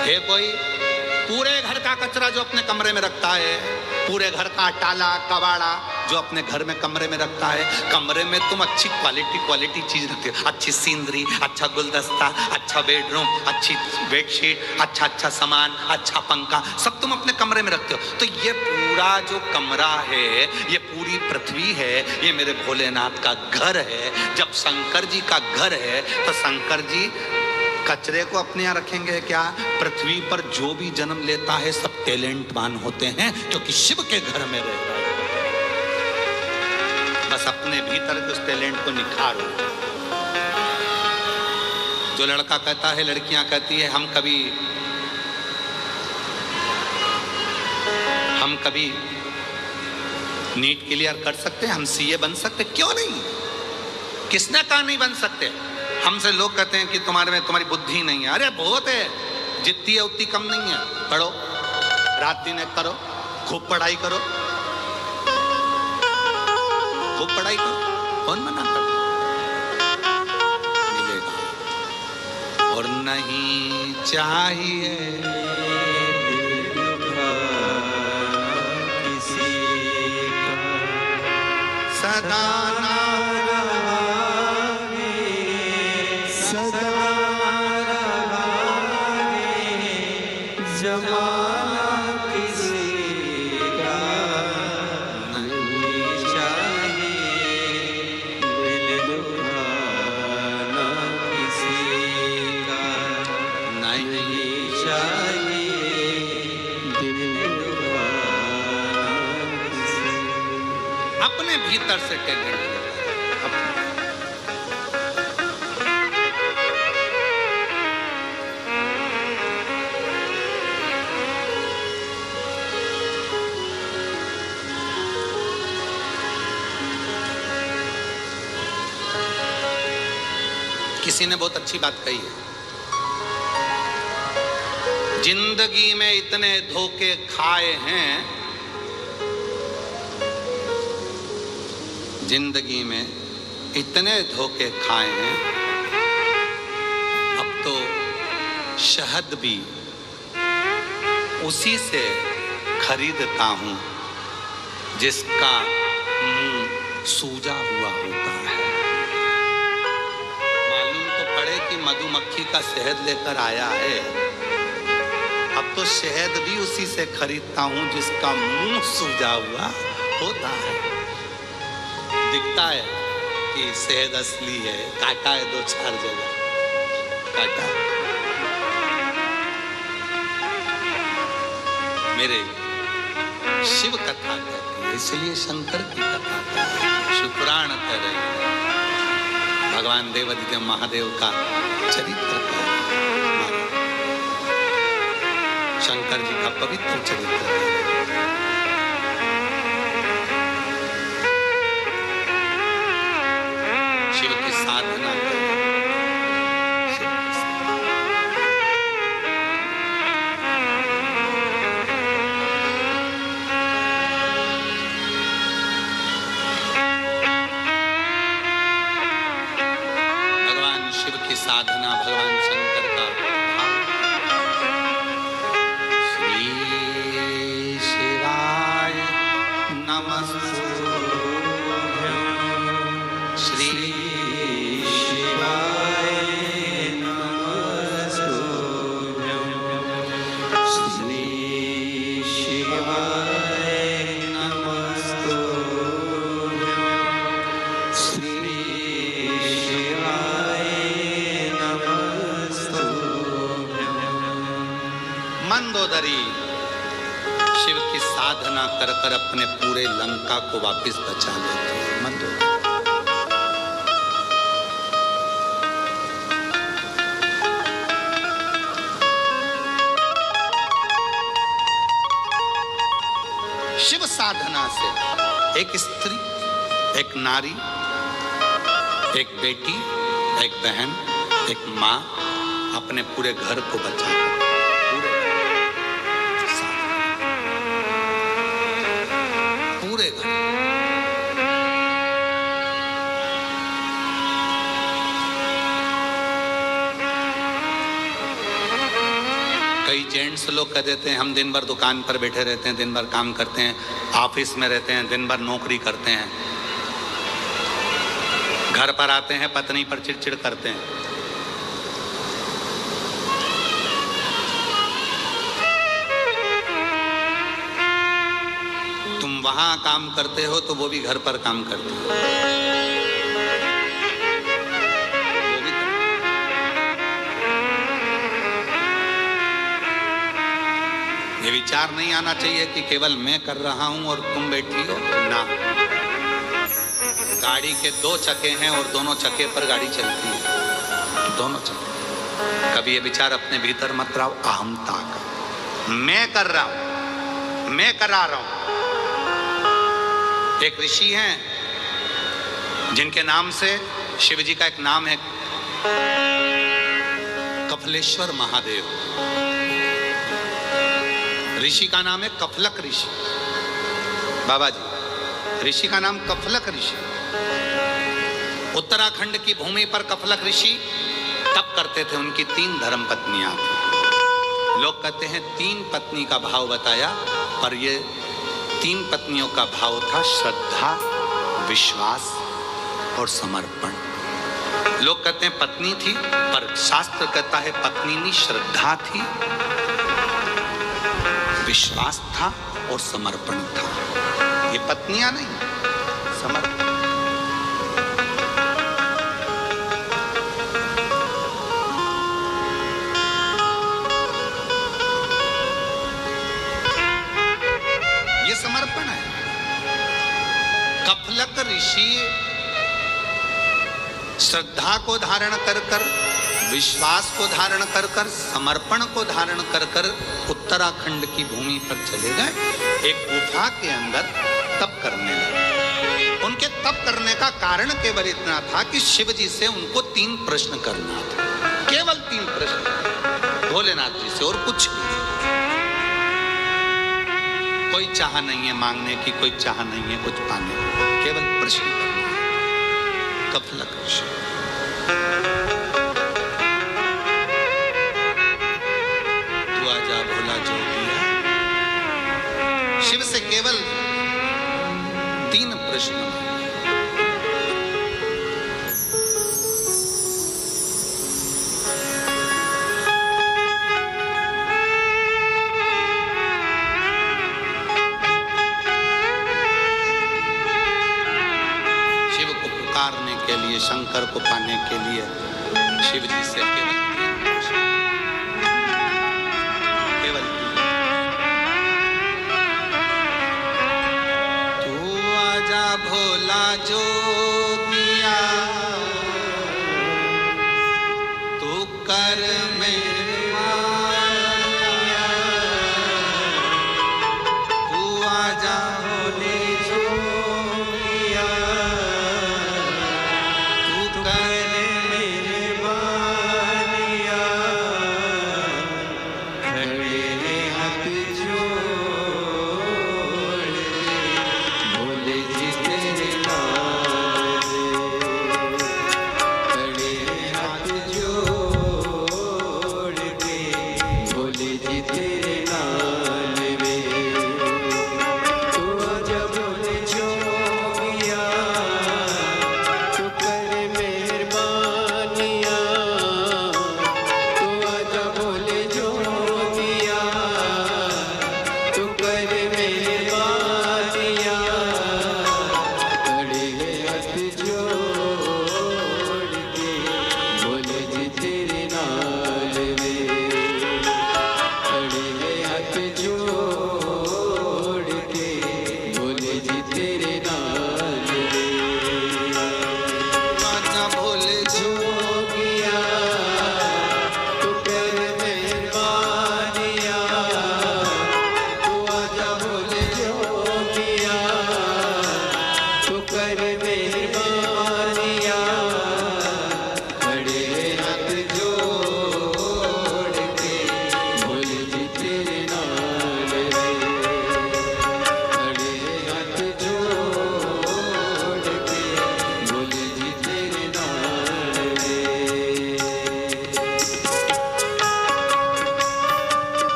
है कोई? पूरे घर का कचरा जो अपने कमरे में रखता है, पूरे घर का टाला कबाड़ा जो अपने घर में कमरे में रखता है। कमरे में तुम अच्छी क्वालिटी चीज रखते हो, अच्छी सीनरी, अच्छा गुलदस्ता, अच्छा बेडरूम, अच्छी बेडशीट, अच्छा सामान, अच्छा पंखा, सब तुम अपने कमरे में रखते हो। तो ये पूरा जो कमरा है, ये पूरी पृथ्वी है, ये मेरे भोलेनाथ का घर है। जब शंकर जी का घर है तो शंकर जी कचरे को अपने यहाँ रखेंगे क्या? पृथ्वी पर जो भी जन्म लेता है सब टैलेंटवान होते हैं, क्योंकि शिव के घर में रहता है। बस अपने भीतर के उस टैलेंट को निखारो। जो लड़का कहता है, लड़कियां कहती है, हम कभी नीट क्लियर कर सकते हैं, हम सीए बन सकते, क्यों नहीं? किसने कहा नहीं बन सकते? हमसे लोग कहते हैं कि तुम्हारी बुद्धि नहीं है। अरे बहुत है, जितनी है उतनी कम नहीं है। पढ़ो, रात दिन एक करो, खूब पढ़ाई करो, खूब पढ़ाई करो, कौन मना कर? मिलेगा। और नहीं चाहिए किसी का सदा जमाना किसी का नहीं चाहिए, दिल दुखाना किसी का नहीं चाहिए, दिल दुखाना किसी का। अपने भीतर से टैलेंट किसी ने बहुत अच्छी बात कही है। जिंदगी में इतने धोखे खाए हैं, जिंदगी में इतने धोखे खाए हैं, अब तो शहद भी उसी से खरीदता हूं जिसका मुंह सूजा हुआ होता है। कि मधुमक्खी का शहद लेकर आया है, अब तो शहद भी उसी से खरीदता हूं जिसका मुंह सूजा हुआ होता है। दिखता है कि शहद असली है, काटा है 2-4 जगह, काटा। मेरे शिव कथा कहती है, इसलिए शंकर की कथा कहती है। शिवपुराण कह रहे हैं, भगवान देवाधिदेव महादेव का चरित्र का, शंकर जी का पवित्र चरित्र है। शिव की साधना करें। साधना भगवान शंकर का भाव। श्री शिवाय नमस्तुभ्यं, श्री शिवाय नमस्तुभ्यं, श्री शिवाय नमस्तुभ्यं, श्री मंदोदरी शिव की साधना कर कर अपने पूरे लंका को वापस बचा लेते हैं। मंदोदरी शिव साधना से एक स्त्री, एक नारी, एक बेटी, एक बहन, एक माँ अपने पूरे घर को बचा, पूरे घर। कई जेंट्स लोग कह देते हैं हम दिन भर दुकान पर बैठे रहते हैं, दिन भर काम करते हैं, ऑफिस में रहते हैं, दिन भर नौकरी करते हैं, घर पर आते हैं पत्नी पर चिड़चिड़ करते हैं। तुम वहां काम करते हो तो वो भी घर पर काम करते हो। ये विचार नहीं आना चाहिए कि केवल मैं कर रहा हूं और तुम बैठी हो ना। गाड़ी के दो चक्के हैं और दोनों चक्के पर गाड़ी चलती है, दोनों चक्के। कभी ये विचार अपने भीतर मत लाओ अहमता का, मैं कर रहा हूं, मैं करा रहा हूं। एक ऋषि हैं जिनके नाम से शिव जी का एक नाम है कफलेश्वर महादेव। ऋषि का नाम है कफलक ऋषि। बाबा जी, ऋषि का नाम कफलक ऋषि। उत्तराखंड की भूमि पर कफलक ऋषि तप करते थे। उनकी 3 धर्म पत्नियां थी। लोग कहते हैं 3 पत्नी का भाव बताया, पर ये 3 पत्नियों का भाव था श्रद्धा, विश्वास और समर्पण। लोग कहते हैं पत्नी थी, पर शास्त्र कहता है पत्नी नहीं, श्रद्धा थी, विश्वास था और समर्पण था। ये पत्नियां नहीं, समर्पण। ये समर्पण है। कफलक ऋषि श्रद्धा को धारण कर विश्वास को धारण कर समर्पण को धारण कर उत्तराखंड की भूमि पर चले गए। एक गुफा के अंदर तप करने लगे। उनके तप करने का कारण केवल इतना था कि शिव जी से उनको 3 प्रश्न करना था, केवल 3 प्रश्न भोलेनाथ जी से, और कुछ नहीं। कोई चाह नहीं है मांगने की, कोई चाह नहीं है कुछ पाने की, केवल प्रश्न करना है। कफलक ऋषि शिव से केवल 3 प्रश्न। शिव को पुकारने के लिए, शंकर को पाने के लिए शिव जी से केवल 3 प्रश्न, केवल 3। भोला जोगिया तू कर मेरे माया, तू आजा भोले जोगिया तू कर मेरे माया।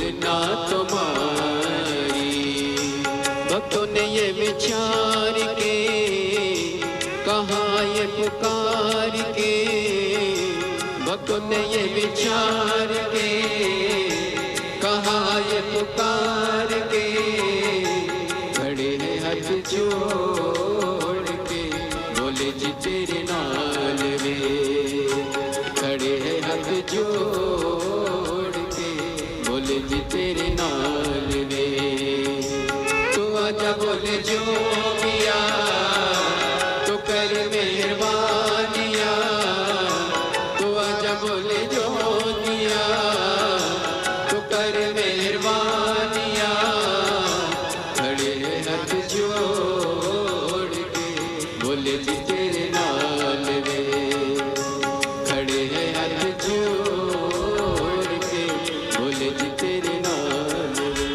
तुलना तुम्हारी। भक्तों ने ये विचार के कहा ये पुकार के, भक्तों ने ये विचार के कहा ये पुकार के, खड़े हैं हाथ जोड़ के बोले जी तेरे नाल वे, खड़े हैं हाथ जोड़ के बोले जी तेरे नाल वे। तू आजा बोले जो किया तो कर मेहरबानिया, तू आजा बोले जो किया तो कर मेहरबानिया, खड़े हैं हाथ जोड़ के बोले जी तेरे नाल वे, खड़े हैं हाथ जोड़ के बोले जी तेरे नाल वे।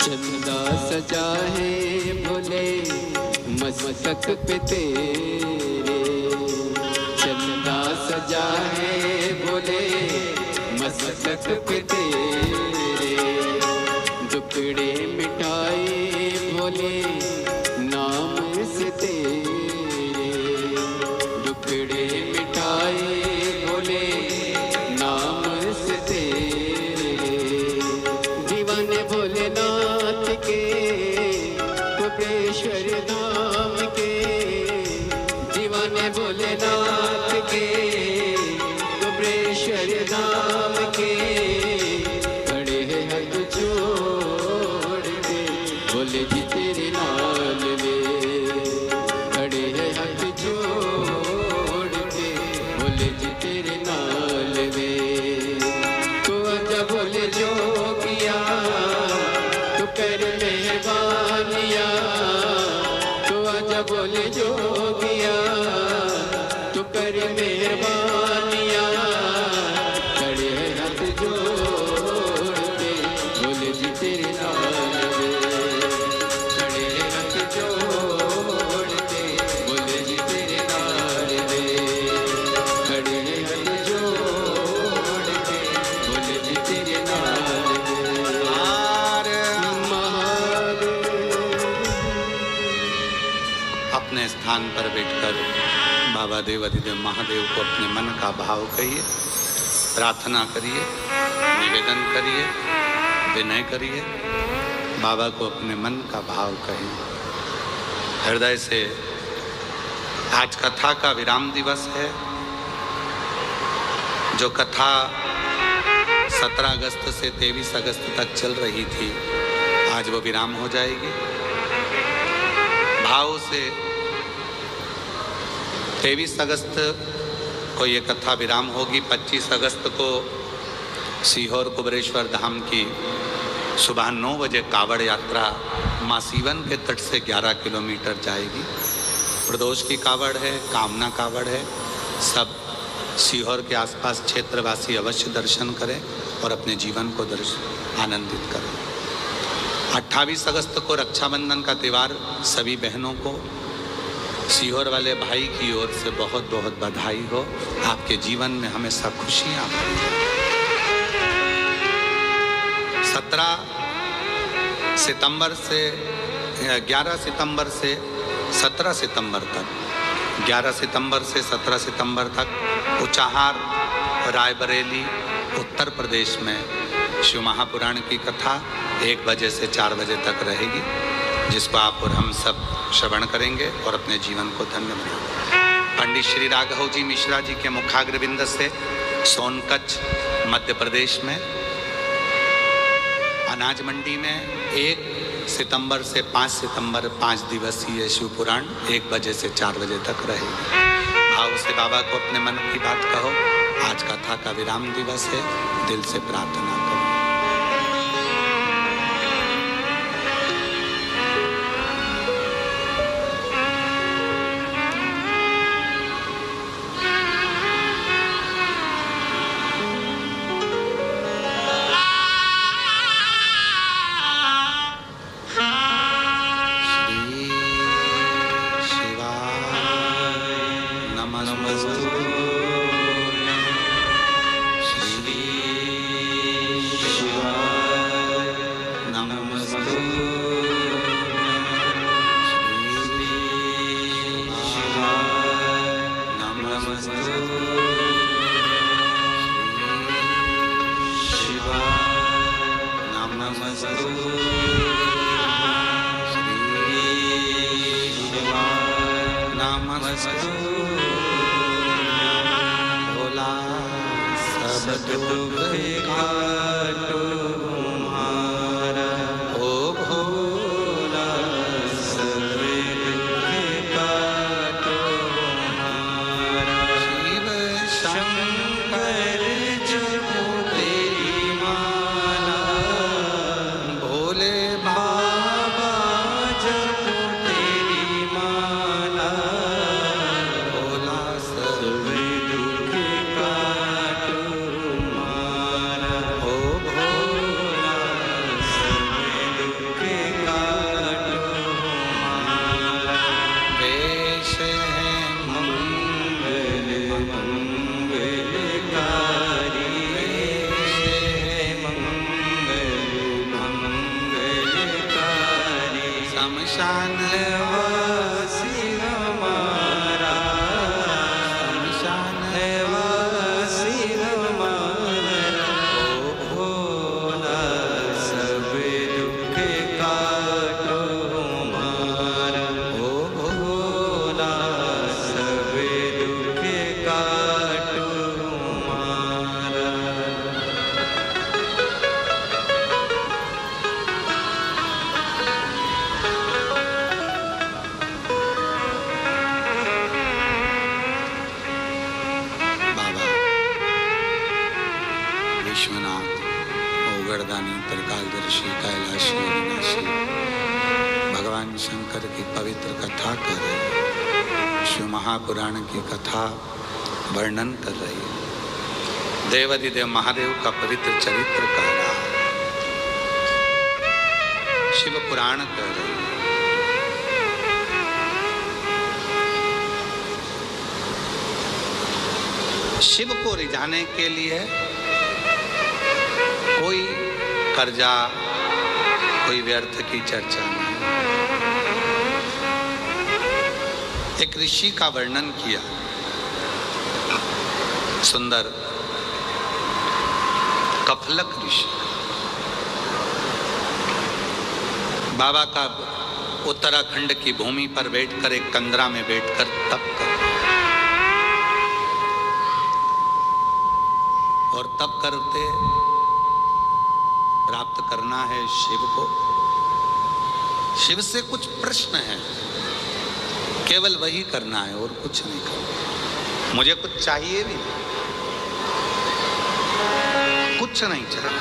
चंदा सजा है भोले मस्तक पे तेरे, चंदा सजा है भोले मस्तक पे तेरे, दुखड़े मिठाई भोले नाम से तेरे, दुखड़े मिठाई भोले नाम से तेरे, दीवाने भोलेनाथ के कुबेश्वर धाम के, दीवाने भोलेनाथ के कुबेश्वर धाम के, खड़े हैं हाथ जोड़ के बोले जी तेरे नाल वे, खड़े हैं हाथ जोड़ के बोले जी तेरे नाल वे। तू आजा बोले जो किया तो कर मेहरबानिया, तू आजा बोले जो किया तो कर मेहरबानिया, खड़े हैं हाथ जोड़ के बोले जी तेरे नाल वे, खड़े हैं हाथ जोड़ के बोले जी तेरे नाल वे, खड़े हैं हाथ जोड़ के बोले जी तेरे नाल वे। अपने स्थान पर बैठकर बाबा देव अधिदेव महादेव को अपने मन का भाव कहिए, प्रार्थना करिए, निवेदन करिए, विनय करिए, बाबा को अपने मन का भाव कहिए हृदय से। आज कथा का विराम दिवस है। जो कथा 17 अगस्त से 23 अगस्त तक चल रही थी, आज वो विराम हो जाएगी। भाव से 23 अगस्त को ये कथा विराम होगी। 25 अगस्त को सीहोर कुबेरेश्वर धाम की सुबह 9 बजे कावड़ यात्रा माँ सीवन के तट से 11 किलोमीटर जाएगी। प्रदोष की कावड़ है, कामना कावड़ है। सब सीहोर के आसपास क्षेत्रवासी अवश्य दर्शन करें और अपने जीवन को आनंदित करें। 28 अगस्त को रक्षाबंधन का त्यौहार सभी बहनों को सीहोर वाले भाई की ओर से बहुत बहुत बधाई हो। आपके जीवन में हमेशा खुशियाँ भरें। 11 सितंबर से 17 सितंबर तक 11 सितंबर से 17 सितंबर तक ऊंचाहार रायबरेली उत्तर प्रदेश में शिव महापुराण की कथा 1 बजे से 4 बजे तक रहेगी, जिसको आप और हम सब श्रवण करेंगे और अपने जीवन को धन्य बनाएंगे। पंडित श्री राघव जी मिश्रा जी के मुखाग्रविंद से सोनकच्छ मध्य प्रदेश में अनाज मंडी में 1 सितंबर से 5 सितंबर 5 दिवसीय शिव पुराण 1 बजे से 4 बजे तक रहेगी। भाव से बाबा को अपने मन की बात कहो। आज कथा का विराम दिवस है, दिल से प्रार्थना करो। महापुराण की कथा वर्णन कर रही है। देवाधिदेव महादेव का पवित्र चरित्र का रहा, शिव पुराण कर रही है। शिव को रिझाने के लिए कोई कर्जा, कोई व्यर्थ की चर्चा नहीं। एक ऋषि का वर्णन किया, सुंदर कफलक ऋषि। बाबा का उत्तराखंड की भूमि पर बैठकर, एक कंदरा में बैठकर तप कर, और तप करते प्राप्त करना है शिव को। शिव से कुछ प्रश्न है, केवल वही करना है और कुछ नहीं करना। मुझे कुछ चाहिए भी नहीं, कुछ नहीं चाहिए,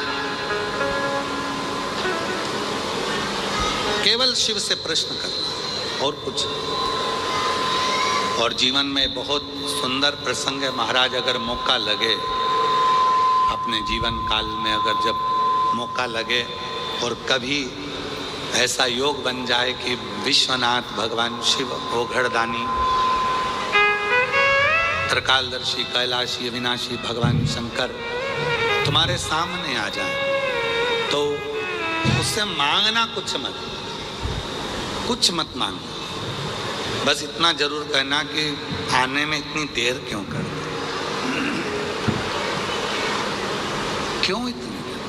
केवल शिव से प्रश्न करना और कुछ। और जीवन में बहुत सुंदर प्रसंग है महाराज, अगर मौका लगे अपने जीवन काल में, अगर जब मौका लगे और कभी ऐसा योग बन जाए कि विश्वनाथ भगवान शिव, ओघड़दानी, त्रिकालदर्शी, कैलाशी, अविनाशी भगवान शंकर तुम्हारे सामने आ जाए, तो उससे मांगना कुछ मत मांगना। बस इतना जरूर कहना कि आने में इतनी देर क्यों कर दी, क्यों इतनी देर?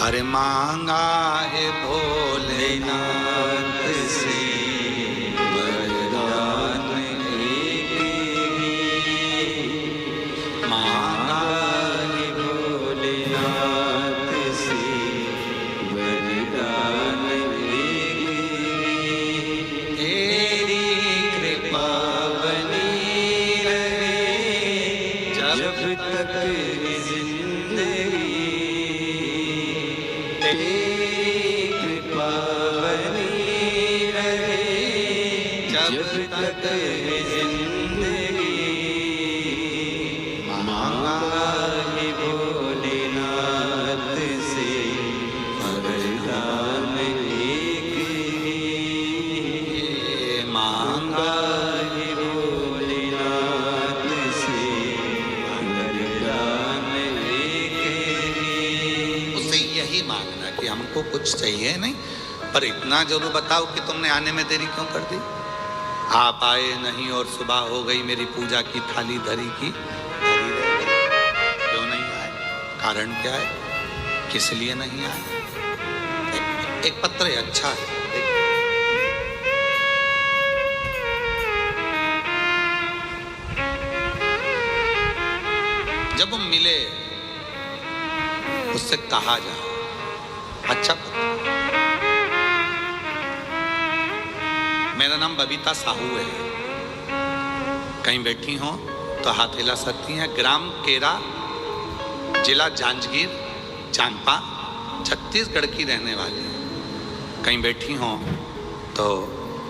अरे मांगा है भोलेनाथ से वरदान एक ही, मांगा है भोलेनाथ से वरदान एक ही। तेरी कृपा बनी रहे जब तक जिंदगी, तेरी कृपा बनी रहे जब तक जिंदगी। मांगा है भोलेनाथ से वरदान एक ही, मांगा है भोलेनाथ से वरदान एक ही। उससे यही मांगना कि हमको कुछ चाहिए नहीं, पर इतना जरूर बताओ कि तुमने आने में देरी क्यों कर दी। आप आए नहीं और सुबह हो गई, मेरी पूजा की थाली धरी की धरी रह गई। क्यों नहीं आए, कारण क्या है, किस लिए नहीं आए। एक पत्र है, अच्छा है, जब वो मिले उससे कहा जाए। अच्छा पत्र, मेरा नाम बबीता साहू है। कहीं बैठी हो तो हाथ हिला सकती हैं। ग्राम केरा, जिला जांजगीर चांपा, छत्तीसगढ़ की रहने वाली हैं। कहीं बैठी हो तो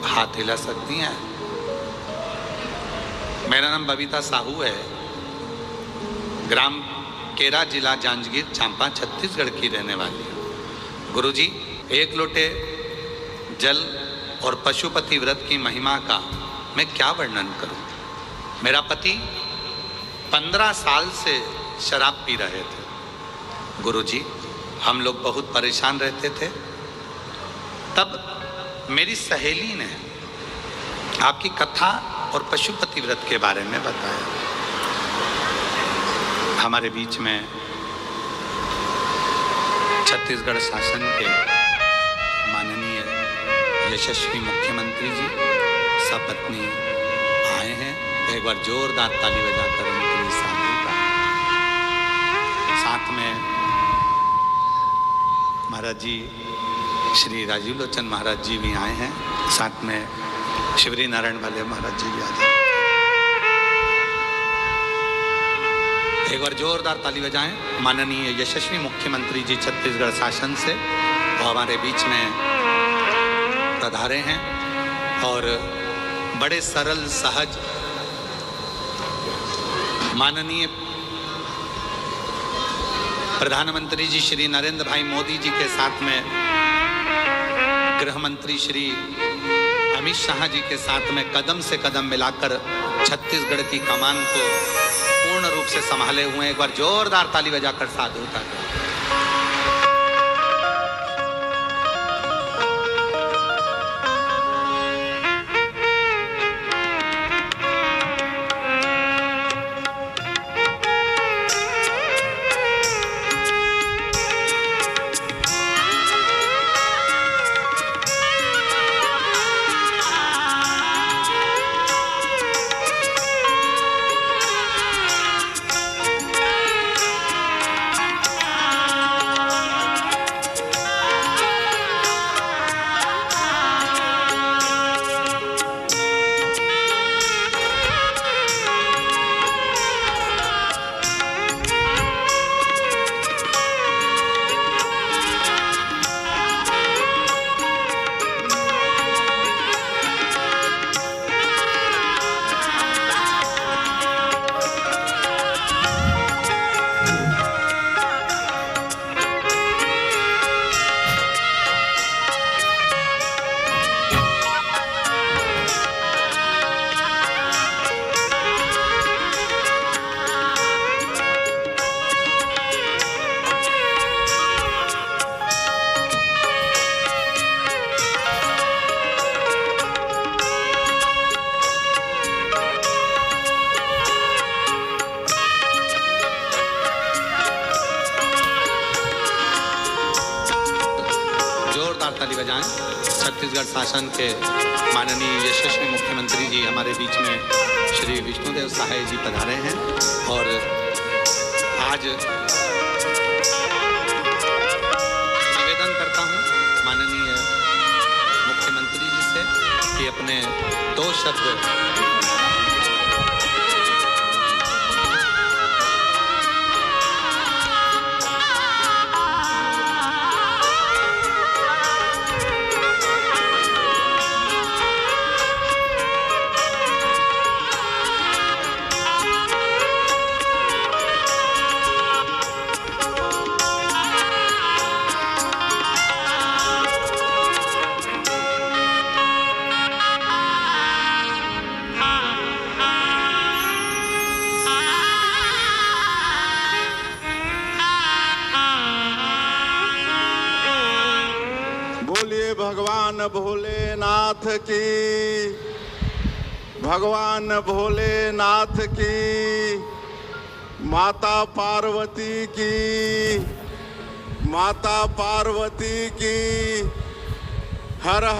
हाथ हिला सकती हैं। मेरा नाम बबीता साहू है। ग्राम केरा, जिला जांजगीर चांपा, छत्तीसगढ़ की रहने वाली हूँ। गुरुजी, एक लोटे जल और पशुपति व्रत की महिमा का मैं क्या वर्णन करूं। मेरा पति 15 साल से शराब पी रहे थे। गुरुजी, हम लोग बहुत परेशान रहते थे। तब मेरी सहेली ने आपकी कथा और पशुपति व्रत के बारे में बताया। हमारे बीच में छत्तीसगढ़ शासन के माननीय यशस्वी मुख्यमंत्री जी सपत्नी आए हैं। एक बार जोरदार ताली बजाकर उनके लिए स्वागत है। साथ में महाराज जी श्री राजीव लोचन महाराज जी भी आए हैं। साथ में शिवरी नारायण वाले महाराज जी भी आए हैं। एक बार जोरदार ताली बजाएं। माननीय यशस्वी मुख्यमंत्री जी छत्तीसगढ़ शासन से वो हमारे बीच में पधारे हैं और बड़े सरल सहज माननीय प्रधानमंत्री जी श्री नरेंद्र भाई मोदी जी के साथ में गृह मंत्री श्री अमित शाह जी के साथ में कदम से कदम मिलाकर छत्तीसगढ़ की कमान को पूर्ण रूप से संभाले हुए। एक बार जोरदार ताली बजाकर साधुता करें। जाएं। छत्तीसगढ़ शासन के माननीय यशस्वी मुख्यमंत्री जी हमारे बीच में श्री विष्णुदेव सहाय जी पधारे हैं और आज निवेदन करता हूं माननीय मुख्यमंत्री जी से कि अपने 2 शब्द बोलिए भगवान भोलेनाथ की, भगवान भोलेनाथ की, माता पार्वती की, माता पार्वती की, हर